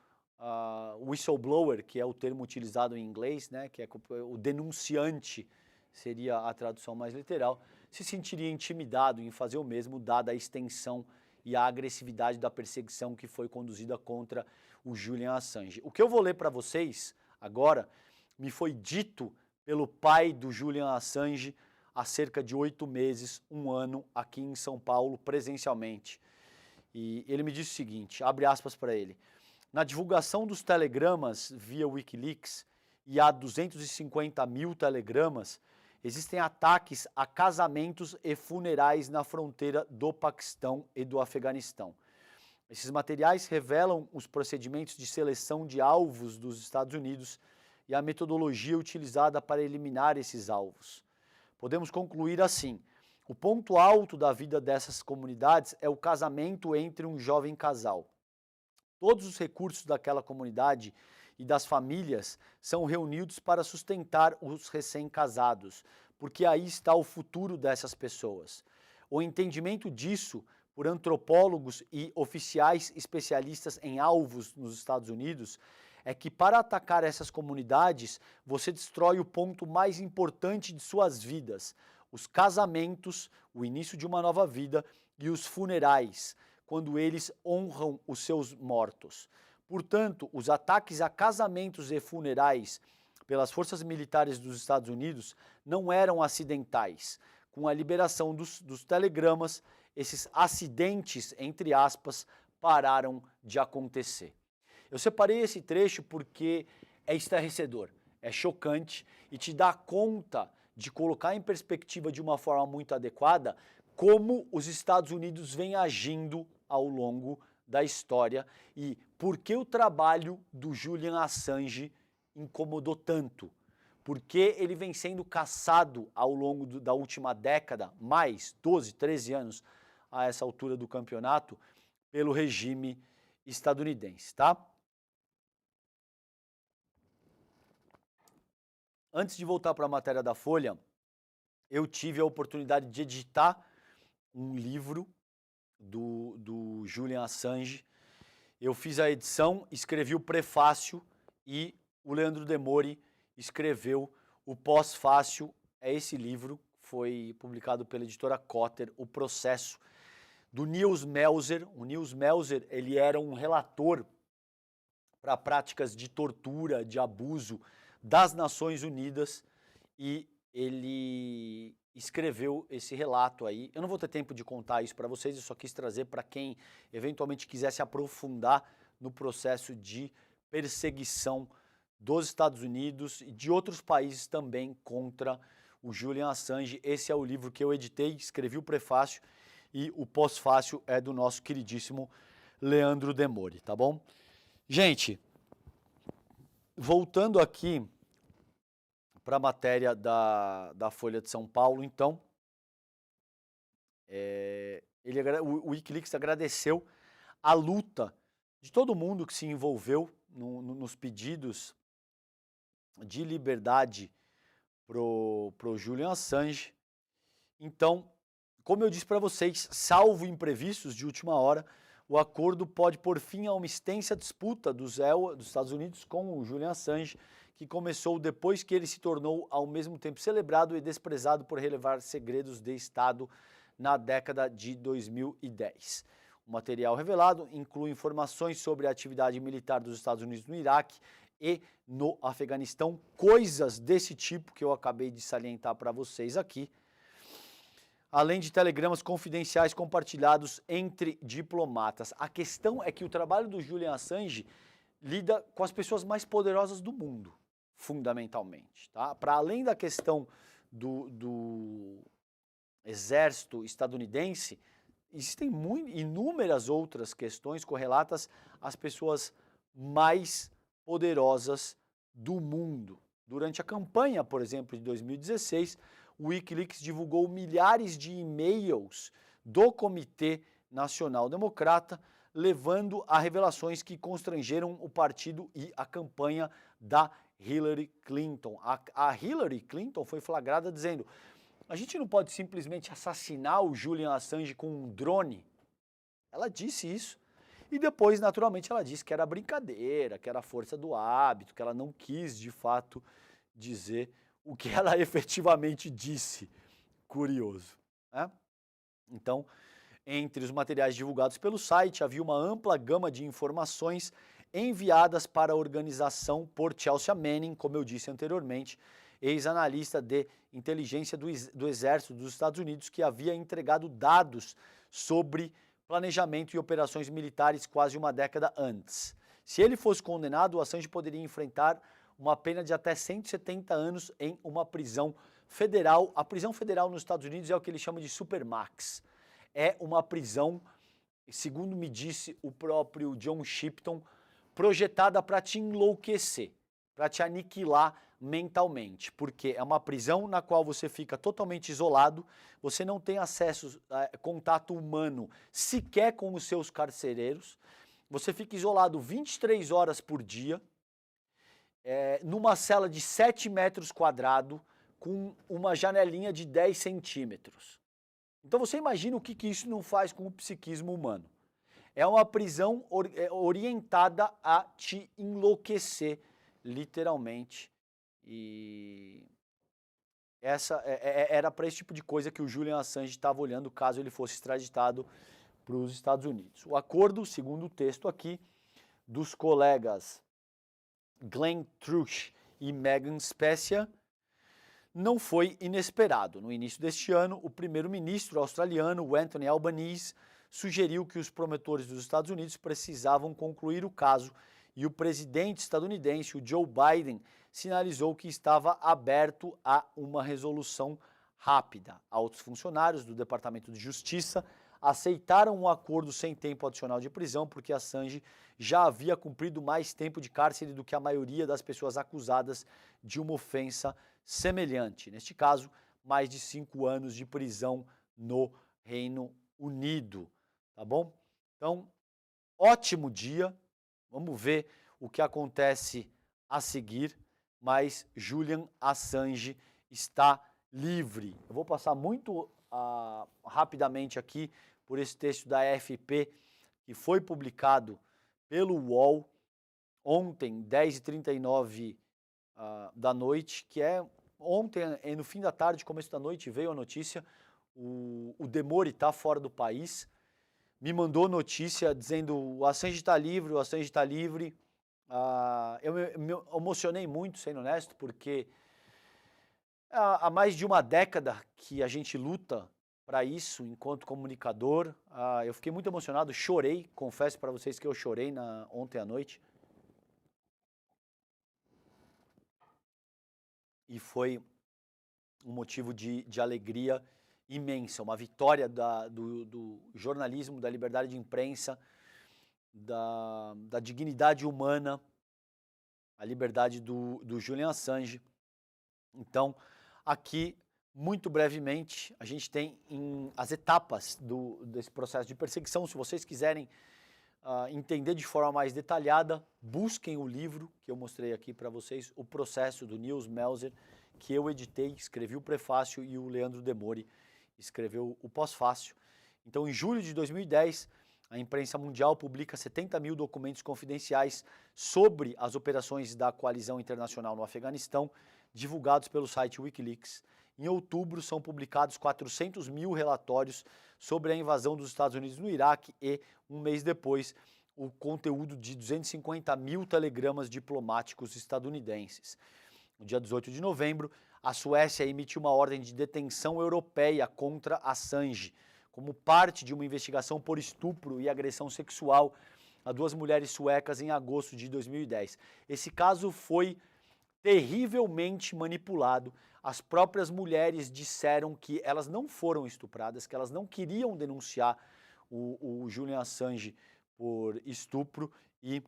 whistleblower, que é o termo utilizado em inglês, né, que é o denunciante, seria a tradução mais literal, se sentiria intimidado em fazer o mesmo, dada a extensão e a agressividade da perseguição que foi conduzida contra o Julian Assange. O que eu vou ler para vocês agora me foi dito pelo pai do Julian Assange há cerca de 8 meses, 1 ano, aqui em São Paulo, presencialmente. E ele me disse o seguinte, abre aspas para ele: na divulgação dos telegramas via Wikileaks, e há 250 mil telegramas, existem ataques a casamentos e funerais na fronteira do Paquistão e do Afeganistão. Esses materiais revelam os procedimentos de seleção de alvos dos Estados Unidos e a metodologia utilizada para eliminar esses alvos. Podemos concluir assim: o ponto alto da vida dessas comunidades é o casamento entre um jovem casal. Todos os recursos daquela comunidade e das famílias são reunidos para sustentar os recém-casados, porque aí está o futuro dessas pessoas. O entendimento disso por antropólogos e oficiais especialistas em alvos nos Estados Unidos é que para atacar essas comunidades, você destrói o ponto mais importante de suas vidas, os casamentos, o início de uma nova vida e os funerais, quando eles honram os seus mortos. Portanto, os ataques a casamentos e funerais pelas forças militares dos Estados Unidos não eram acidentais. Com a liberação dos telegramas, esses acidentes, entre aspas, pararam de acontecer. Eu separei esse trecho porque é estarrecedor, é chocante e te dá conta de colocar em perspectiva de uma forma muito adequada como os Estados Unidos vêm agindo ao longo da história e por que o trabalho do Julian Assange incomodou tanto. Porque ele vem sendo caçado ao longo da última década, mais 12, 13 anos a essa altura do campeonato, pelo regime estadunidense, tá? Antes de voltar para a matéria da Folha, eu tive a oportunidade de editar um livro do Julian Assange. Eu fiz a edição, escrevi o prefácio e o Leandro Demori escreveu o pós-fácio. É esse livro, foi publicado pela editora Cotter, O Processo, do Nils Melzer. O Nils Melzer, ele era um relator para práticas de tortura, de abuso das Nações Unidas, e ele escreveu esse relato aí. Eu não vou ter tempo de contar isso para vocês, eu só quis trazer para quem eventualmente quisesse aprofundar no processo de perseguição dos Estados Unidos e de outros países também contra o Julian Assange. Esse é o livro que eu editei, escrevi o prefácio e o pós-fácio é do nosso queridíssimo Leandro Demore, tá bom? Gente, voltando aqui para a matéria da Folha de São Paulo, então, o Wikileaks agradeceu a luta de todo mundo que se envolveu nos pedidos de liberdade pro Julian Assange. Então, como eu disse para vocês, salvo imprevistos de última hora, o acordo pode pôr fim a uma extensa disputa dos Estados Unidos com o Julian Assange, que começou depois que ele se tornou ao mesmo tempo celebrado e desprezado por relevar segredos de Estado na década de 2010. O material revelado inclui informações sobre a atividade militar dos Estados Unidos no Iraque e no Afeganistão, coisas desse tipo que eu acabei de salientar para vocês aqui, além de telegramas confidenciais compartilhados entre diplomatas. A questão é que o trabalho do Julian Assange lida com as pessoas mais poderosas do mundo, fundamentalmente. Tá? Para além da questão do exército estadunidense, existem inúmeras outras questões correlatas às pessoas mais poderosas do mundo. Durante a campanha, por exemplo, de 2016, o Wikileaks divulgou milhares de e-mails do Comitê Nacional Democrata, levando a revelações que constrangeram o partido e a campanha da Hillary Clinton. A Hillary Clinton foi flagrada dizendo: a gente não pode simplesmente assassinar o Julian Assange com um drone. Ela disse isso. E depois, naturalmente, ela disse que era brincadeira, que era a força do hábito, que ela não quis, de fato, dizer o que ela efetivamente disse. Curioso, né? Então, entre os materiais divulgados pelo site, havia uma ampla gama de informações enviadas para a organização por Chelsea Manning, como eu disse anteriormente, ex-analista de inteligência do Exército dos Estados Unidos, que havia entregado dados sobre planejamento e operações militares quase uma década antes. Se ele fosse condenado, o Assange poderia enfrentar uma pena de até 170 anos em uma prisão federal. A prisão federal nos Estados Unidos é o que ele chama de Supermax. É uma prisão, segundo me disse o próprio John Shipton, projetada para te enlouquecer, para te aniquilar mentalmente, porque é uma prisão na qual você fica totalmente isolado, você não tem acesso a contato humano sequer com os seus carcereiros, você fica isolado 23 horas por dia, numa cela de 7 metros quadrados, com uma janelinha de 10 centímetros. Então você imagina o que isso não faz com o psiquismo humano. É uma prisão orientada a te enlouquecer, literalmente. E essa era para esse tipo de coisa que o Julian Assange estava olhando caso ele fosse extraditado para os Estados Unidos. O acordo, segundo o texto aqui, dos colegas Glenn Trush e Megan Specia, não foi inesperado. No início deste ano, o primeiro-ministro australiano, Anthony Albanese, sugeriu que os promotores dos Estados Unidos precisavam concluir o caso e o presidente estadunidense, o Joe Biden, sinalizou que estava aberto a uma resolução rápida. Altos funcionários do Departamento de Justiça aceitaram um acordo sem tempo adicional de prisão porque Assange já havia cumprido mais tempo de cárcere do que a maioria das pessoas acusadas de uma ofensa semelhante. Neste caso, mais de 5 anos de prisão no Reino Unido, tá bom? Então, ótimo dia, vamos ver o que acontece a seguir, mas Julian Assange está livre. Eu vou passar muito rapidamente aqui por esse texto da AFP que foi publicado pelo UOL ontem, 10h39 da noite, que é ontem, no fim da tarde, começo da noite, veio a notícia, o Demore está fora do país, me mandou notícia dizendo o Assange está livre, o Assange está livre, Eu me emocionei muito, sendo honesto, porque há mais de uma década que a gente luta para isso enquanto comunicador. Eu fiquei muito emocionado, chorei, confesso para vocês que eu chorei ontem à noite. E foi um motivo de alegria imensa, uma vitória do jornalismo, da liberdade de imprensa, da dignidade humana, a liberdade do Julian Assange. Então, aqui, muito brevemente, a gente tem as etapas desse processo de perseguição. Se vocês quiserem entender de forma mais detalhada, busquem o livro que eu mostrei aqui para vocês, O Processo, do Nils Melzer, que eu editei, escrevi o prefácio e o Leandro Demori escreveu o pós-fácio. Então, em julho de 2010, a imprensa mundial publica 70 mil documentos confidenciais sobre as operações da coalizão internacional no Afeganistão, divulgados pelo site Wikileaks. Em outubro, são publicados 400 mil relatórios sobre a invasão dos Estados Unidos no Iraque e, um mês depois, o conteúdo de 250 mil telegramas diplomáticos estadunidenses. No dia 18 de novembro, a Suécia emitiu uma ordem de detenção europeia contra Assange, como parte de uma investigação por estupro e agressão sexual a duas mulheres suecas em agosto de 2010. Esse caso foi terrivelmente manipulado. As próprias mulheres disseram que elas não foram estupradas, que elas não queriam denunciar o Julian Assange por estupro, e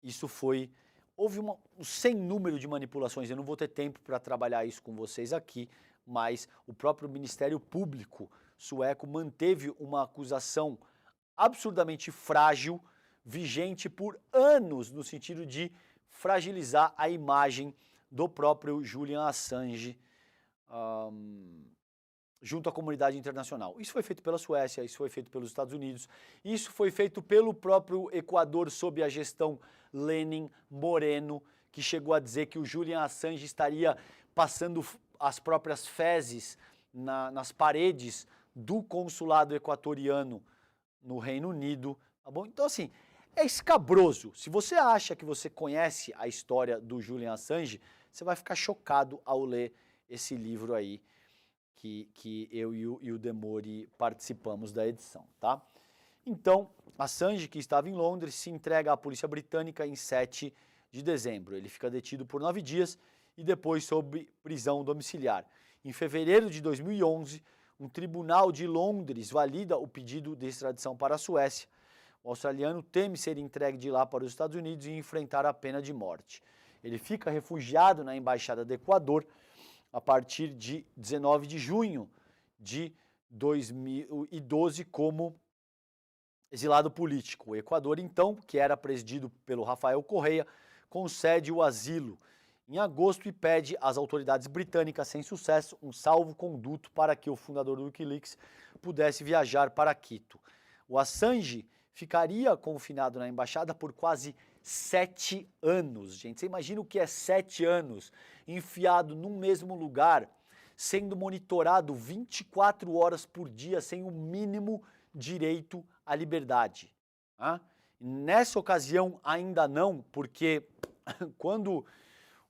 isso foi... Houve um sem número de manipulações. Eu não vou ter tempo para trabalhar isso com vocês aqui, mas o próprio Ministério Público sueco manteve uma acusação absurdamente frágil, vigente por anos, no sentido de fragilizar a imagem do próprio Julian Assange junto à comunidade internacional. Isso foi feito pela Suécia, isso foi feito pelos Estados Unidos, isso foi feito pelo próprio Equador sob a gestão Lenin Moreno, que chegou a dizer que o Julian Assange estaria passando as próprias fezes nas paredes do consulado equatoriano no Reino Unido. Tá bom? Então, assim, é escabroso. Se você acha que você conhece a história do Julian Assange, você vai ficar chocado ao ler esse livro aí, que eu e o Demori participamos da edição, tá? Então, Assange, que estava em Londres, se entrega à polícia britânica em 7 de dezembro. Ele fica detido por 9 dias e depois sob prisão domiciliar. Em fevereiro de 2011, um tribunal de Londres valida o pedido de extradição para a Suécia. O australiano teme ser entregue de lá para os Estados Unidos e enfrentar a pena de morte. Ele fica refugiado na Embaixada do Equador a partir de 19 de junho de 2012 como exilado político. O Equador, então, que era presidido pelo Rafael Correa, concede o asilo em agosto e pede às autoridades britânicas, sem sucesso, um salvo-conduto para que o fundador do Wikileaks pudesse viajar para Quito. O Assange ficaria confinado na embaixada por quase 7 anos, gente. Você imagina o que é 7 anos enfiado num mesmo lugar, sendo monitorado 24 horas por dia, sem o mínimo direito à liberdade. Nessa ocasião ainda não, porque quando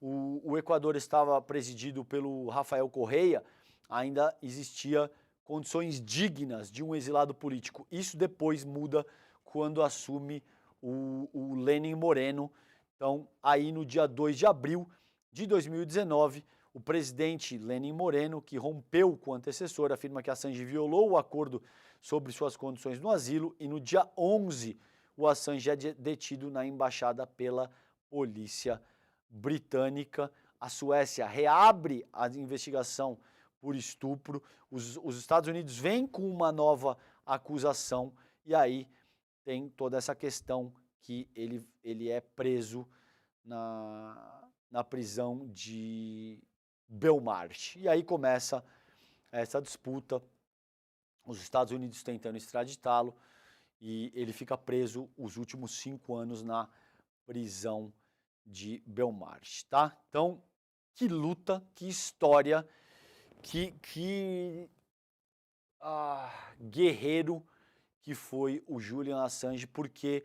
o Equador estava presidido pelo Rafael Correa, ainda existia condições dignas de um exilado político. Isso depois muda quando assume o Lenin Moreno. Então, aí no dia 2 de abril de 2019, o presidente Lenin Moreno, que rompeu com o antecessor, afirma que Assange violou o acordo sobre suas condições no asilo, e no dia 11, o Assange é detido na embaixada pela polícia britânica. A Suécia reabre a investigação por estupro, os Estados Unidos vêm com uma nova acusação, e aí tem toda essa questão que ele é preso na prisão de Belmarsh. E aí começa essa disputa, os Estados Unidos tentando extraditá-lo, e ele fica preso os últimos 5 anos na prisão de Belmarsh, tá? Então, que luta, que história, que guerreiro que foi o Julian Assange, porque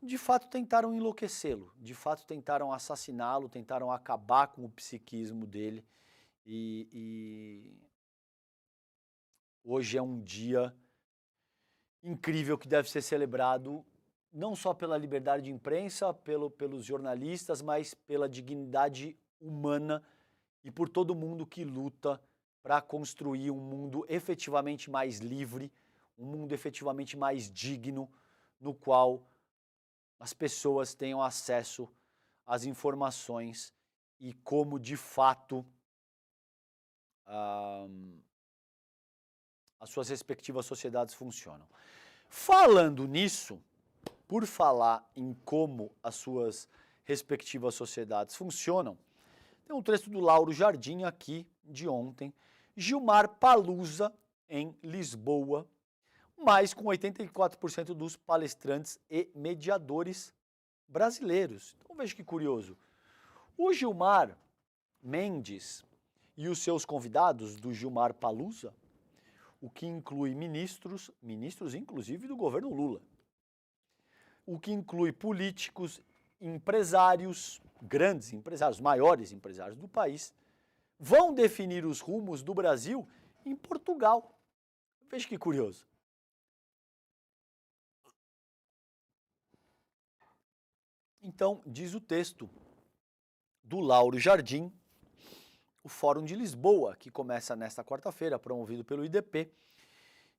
de fato tentaram enlouquecê-lo, de fato tentaram assassiná-lo, tentaram acabar com o psiquismo dele e hoje é um dia incrível que deve ser celebrado não só pela liberdade de imprensa, pelos jornalistas, mas pela dignidade humana e por todo mundo que luta para construir um mundo efetivamente mais livre, um mundo efetivamente mais digno, no qual as pessoas tenham acesso às informações e como de fato as suas respectivas sociedades funcionam. Falando nisso, por falar em como as suas respectivas sociedades funcionam, tem um trecho do Lauro Jardim aqui de ontem, Gilmar Palusa em Lisboa, mas com 84% dos palestrantes e mediadores brasileiros. Então veja que curioso. O Gilmar Mendes e os seus convidados do Gilmar Palusa, o que inclui ministros inclusive do governo Lula, o que inclui políticos, empresários, grandes empresários, maiores empresários do país, vão definir os rumos do Brasil em Portugal. Veja que curioso. Então, diz o texto do Lauro Jardim, o Fórum de Lisboa, que começa nesta quarta-feira, promovido pelo IDP,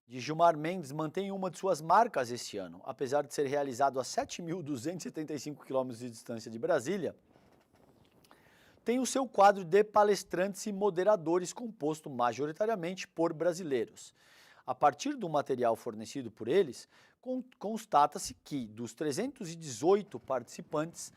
de Gilmar Mendes, mantém uma de suas marcas este ano. Apesar de ser realizado a 7.275 quilômetros de distância de Brasília, tem o seu quadro de palestrantes e moderadores composto majoritariamente por brasileiros. A partir do material fornecido por eles, constata-se que dos 318 participantes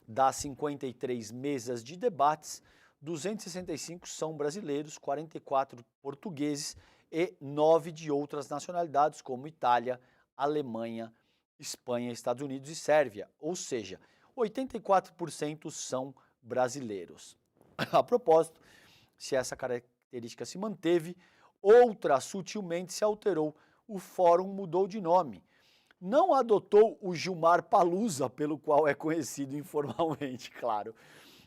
das 53 mesas de debates, 265 são brasileiros, 44 portugueses e 9 de outras nacionalidades, como Itália, Alemanha, Espanha, Estados Unidos e Sérvia, ou seja, 84% são brasileiros. A propósito, se essa característica se manteve, outra sutilmente se alterou. O fórum mudou de nome. Não adotou o Gilmar Palusa, pelo qual é conhecido informalmente, claro,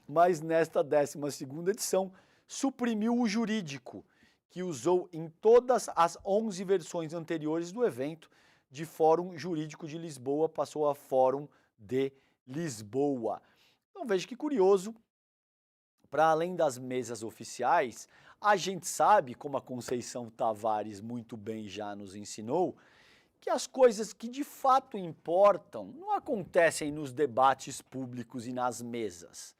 mas nesta 12ª edição suprimiu o jurídico, que usou em todas as 11 versões anteriores do evento, de Fórum Jurídico de Lisboa, passou a Fórum de Lisboa. Então veja que curioso, para além das mesas oficiais, a gente sabe, como a Conceição Tavares muito bem já nos ensinou, que as coisas que de fato importam não acontecem nos debates públicos e nas mesas.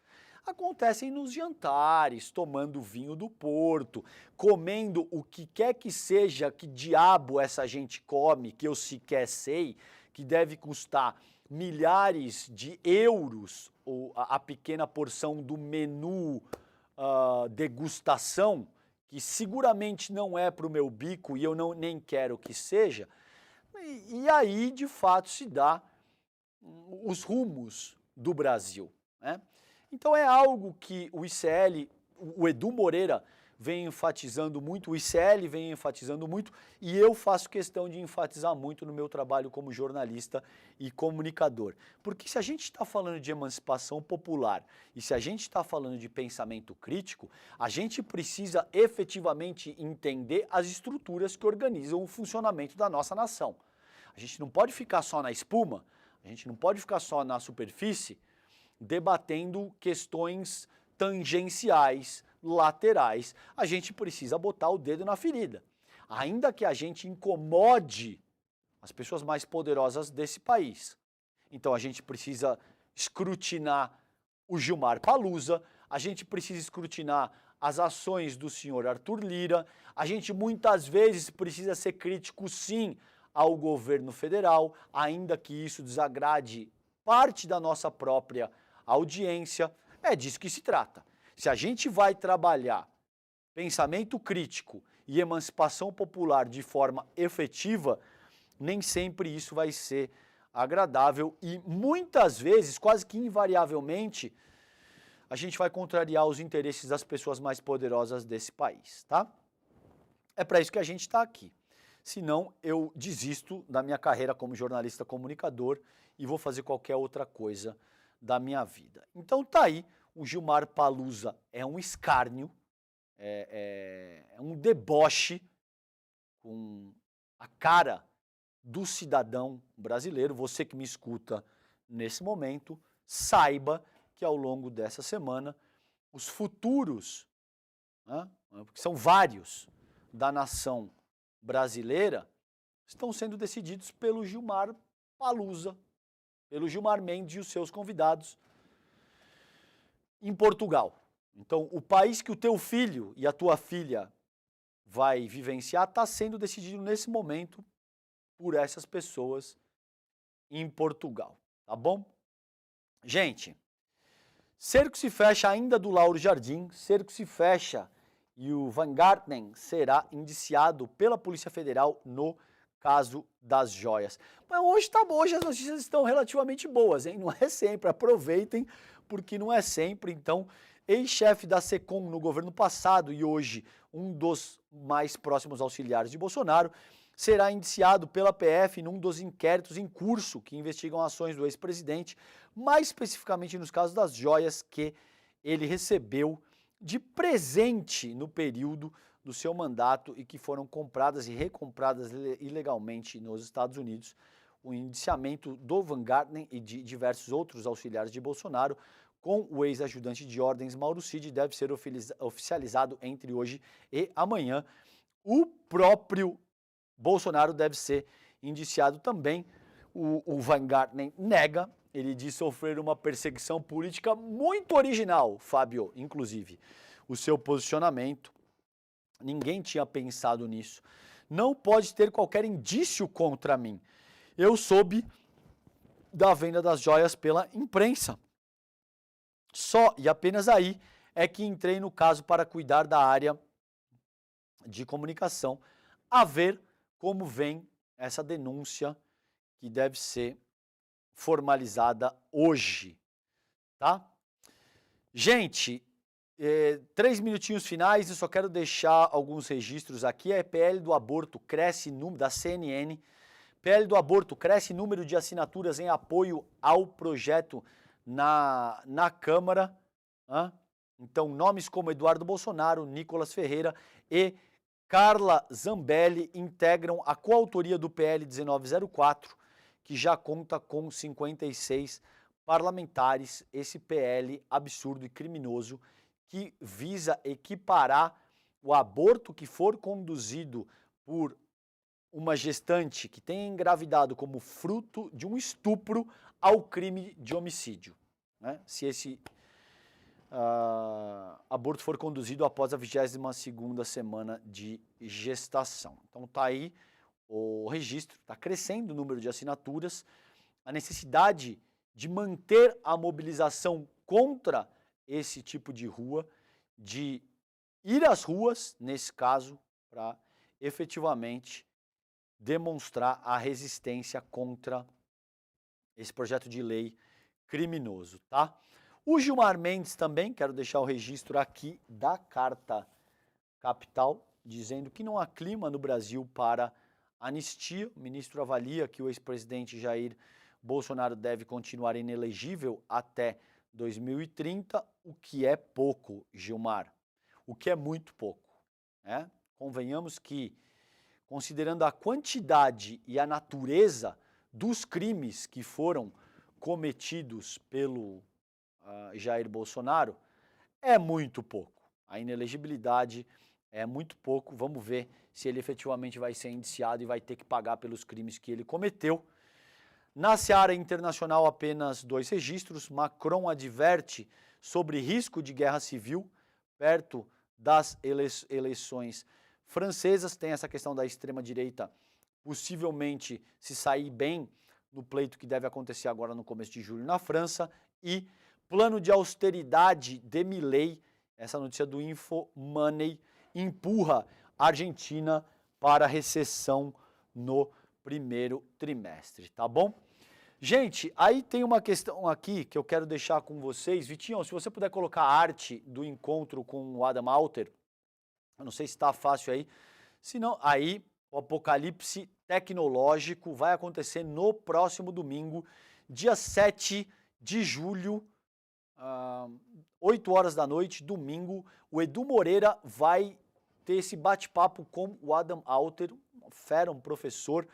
Acontecem nos jantares, tomando vinho do Porto, comendo o que quer que seja, que diabo essa gente come, que eu sequer sei, que deve custar milhares de euros, ou a pequena porção do menu degustação, que seguramente não é para o meu bico e eu nem quero que seja, e aí de fato se dá os rumos do Brasil, né? Então é algo que o ICL, o Edu Moreira vem enfatizando muito, o ICL vem enfatizando muito e eu faço questão de enfatizar muito no meu trabalho como jornalista e comunicador. Porque se a gente está falando de emancipação popular e se a gente está falando de pensamento crítico, a gente precisa efetivamente entender as estruturas que organizam o funcionamento da nossa nação. A gente não pode ficar só na espuma, a gente não pode ficar só na superfície, debatendo questões tangenciais, laterais. A gente precisa botar o dedo na ferida. Ainda que a gente incomode as pessoas mais poderosas desse país. Então a gente precisa escrutinar o Gilmar Palusa, a gente precisa escrutinar as ações do senhor Arthur Lira, a gente muitas vezes precisa ser crítico sim ao governo federal, ainda que isso desagrade parte da nossa própria audiência. É disso que se trata. Se a gente vai trabalhar pensamento crítico e emancipação popular de forma efetiva, nem sempre isso vai ser agradável e muitas vezes, quase que invariavelmente, a gente vai contrariar os interesses das pessoas mais poderosas desse país, tá? É para isso que a gente está aqui. Senão eu desisto da minha carreira como jornalista comunicador e vou fazer qualquer outra coisa da minha vida. Então tá aí, o Gilmar Palusa é um escárnio, é um deboche com a cara do cidadão brasileiro. Você que me escuta nesse momento, saiba que ao longo dessa semana, os futuros, né, porque são vários, da nação brasileira, estão sendo decididos pelo Gilmar Palusa, pelo Gilmar Mendes e os seus convidados em Portugal. Então, o país que o teu filho e a tua filha vai vivenciar está sendo decidido nesse momento por essas pessoas em Portugal, tá bom? Gente, cerco se fecha ainda do Lauro Jardim, cerco se fecha e o Van Gartner será indiciado pela Polícia Federal no caso das joias. Mas hoje as notícias estão relativamente boas, hein? Não é sempre, aproveitem, porque não é sempre. Então, ex-chefe da SECOM no governo passado e hoje um dos mais próximos auxiliares de Bolsonaro, será indiciado pela PF num dos inquéritos em curso que investigam ações do ex-presidente, mais especificamente nos casos das joias que ele recebeu de presente no período do seu mandato e que foram compradas e recompradas ilegalmente nos Estados Unidos. O indiciamento do Van Gartner e de diversos outros auxiliares de Bolsonaro com o ex-ajudante de ordens Mauro Cid deve ser oficializado entre hoje e amanhã. O próprio Bolsonaro deve ser indiciado também. O Van Gartner nega, ele diz sofrer uma perseguição política muito original, Fábio, inclusive. O seu posicionamento, ninguém tinha pensado nisso. Não pode ter qualquer indício contra mim. Eu soube da venda das joias pela imprensa. Só e apenas aí é que entrei no caso para cuidar da área de comunicação, a ver como vem essa denúncia que deve ser formalizada hoje, tá? Gente, 3 minutinhos finais, eu só quero deixar alguns registros aqui. A PL do aborto cresce, da CNN, PL do aborto cresce número de assinaturas em apoio ao projeto na Câmara. Então, nomes como Eduardo Bolsonaro, Nicolas Ferreira e Carla Zambelli integram a coautoria do PL 1904, que já conta com 56 parlamentares. Esse PL absurdo e criminoso que visa equiparar o aborto que for conduzido por uma gestante que tenha engravidado como fruto de um estupro ao crime de homicídio, né? Se esse aborto for conduzido após a 22ª semana de gestação. Então tá aí o registro, está crescendo o número de assinaturas, a necessidade de manter a mobilização contra esse tipo de rua, de ir às ruas, nesse caso, para efetivamente demonstrar a resistência contra esse projeto de lei criminoso, tá? O Gilmar Mendes também, quero deixar o registro aqui da Carta Capital, dizendo que não há clima no Brasil para anistia. O ministro avalia que o ex-presidente Jair Bolsonaro deve continuar inelegível até 2030, o que é pouco, Gilmar, o que é muito pouco, né? Convenhamos que, considerando a quantidade e a natureza dos crimes que foram cometidos pelo Jair Bolsonaro, é muito pouco. A inelegibilidade é muito pouco. Vamos ver se ele efetivamente vai ser indiciado e vai ter que pagar pelos crimes que ele cometeu. Na seara internacional, apenas 2 registros. Macron adverte sobre risco de guerra civil perto das eleições francesas. Tem essa questão da extrema-direita possivelmente se sair bem no pleito que deve acontecer agora no começo de julho na França. E plano de austeridade de Milei, essa notícia do InfoMoney, empurra a Argentina para a recessão no primeiro trimestre, tá bom? Gente, aí tem uma questão aqui que eu quero deixar com vocês. Vitinho, se você puder colocar a arte do encontro com o Adam Alter, eu não sei se está fácil aí, senão aí o apocalipse tecnológico vai acontecer no próximo domingo, dia 7 de julho, 8 horas da noite, domingo, o Edu Moreira vai ter esse bate-papo com o Adam Alter, um professor,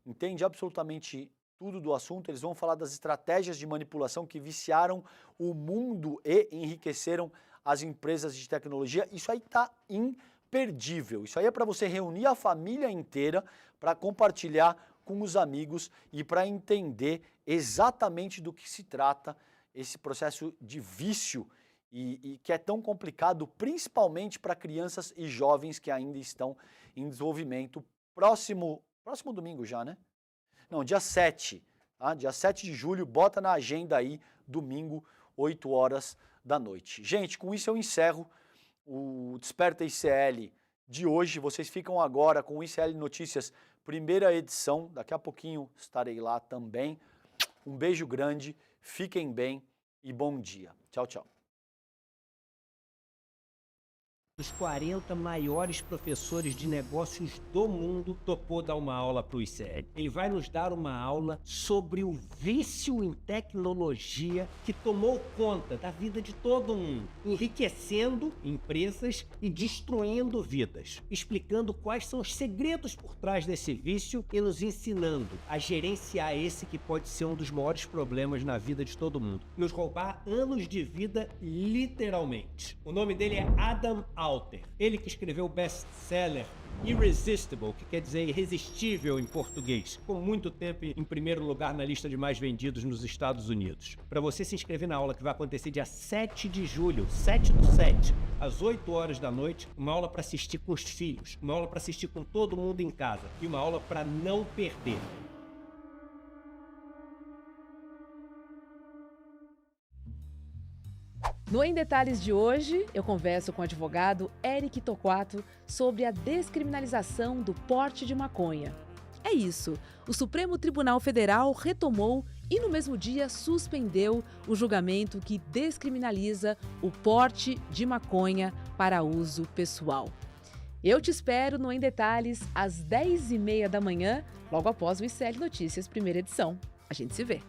entende absolutamente tudo do assunto. Eles vão falar das estratégias de manipulação que viciaram o mundo e enriqueceram as empresas de tecnologia. Isso aí tá imperdível. Isso aí é para você reunir a família inteira para compartilhar com os amigos e para entender exatamente do que se trata esse processo de vício e que é tão complicado, principalmente para crianças e jovens que ainda estão em desenvolvimento. Próximo domingo já, né? Não, dia 7, tá? Dia 7 de julho, bota na agenda aí, domingo, 8 horas da noite. Gente, com isso eu encerro o Desperta ICL de hoje. Vocês ficam agora com o ICL Notícias, primeira edição. Daqui a pouquinho estarei lá também. Um beijo grande, fiquem bem e bom dia. Tchau, tchau. Dos 40 maiores professores de negócios do mundo, topou dar uma aula para o ICL. Ele vai nos dar uma aula sobre o vício em tecnologia que tomou conta da vida de todo mundo, enriquecendo empresas e destruindo vidas, explicando quais são os segredos por trás desse vício e nos ensinando a gerenciar esse que pode ser um dos maiores problemas na vida de todo mundo, nos roubar anos de vida literalmente. O nome dele é Adam Alter, ele que escreveu o best-seller Irresistible, que quer dizer irresistível em português, com muito tempo em primeiro lugar na lista de mais vendidos nos Estados Unidos. Para você se inscrever na aula que vai acontecer dia 7 de julho, 7/7, às 8 horas da noite, uma aula para assistir com os filhos, uma aula para assistir com todo mundo em casa e uma aula para não perder. No Em Detalhes de hoje, eu converso com o advogado Eric Torquato sobre a descriminalização do porte de maconha. É isso, o Supremo Tribunal Federal retomou e no mesmo dia suspendeu o julgamento que descriminaliza o porte de maconha para uso pessoal. Eu te espero no Em Detalhes às 10h30 da manhã, logo após o ICL Notícias, primeira edição. A gente se vê.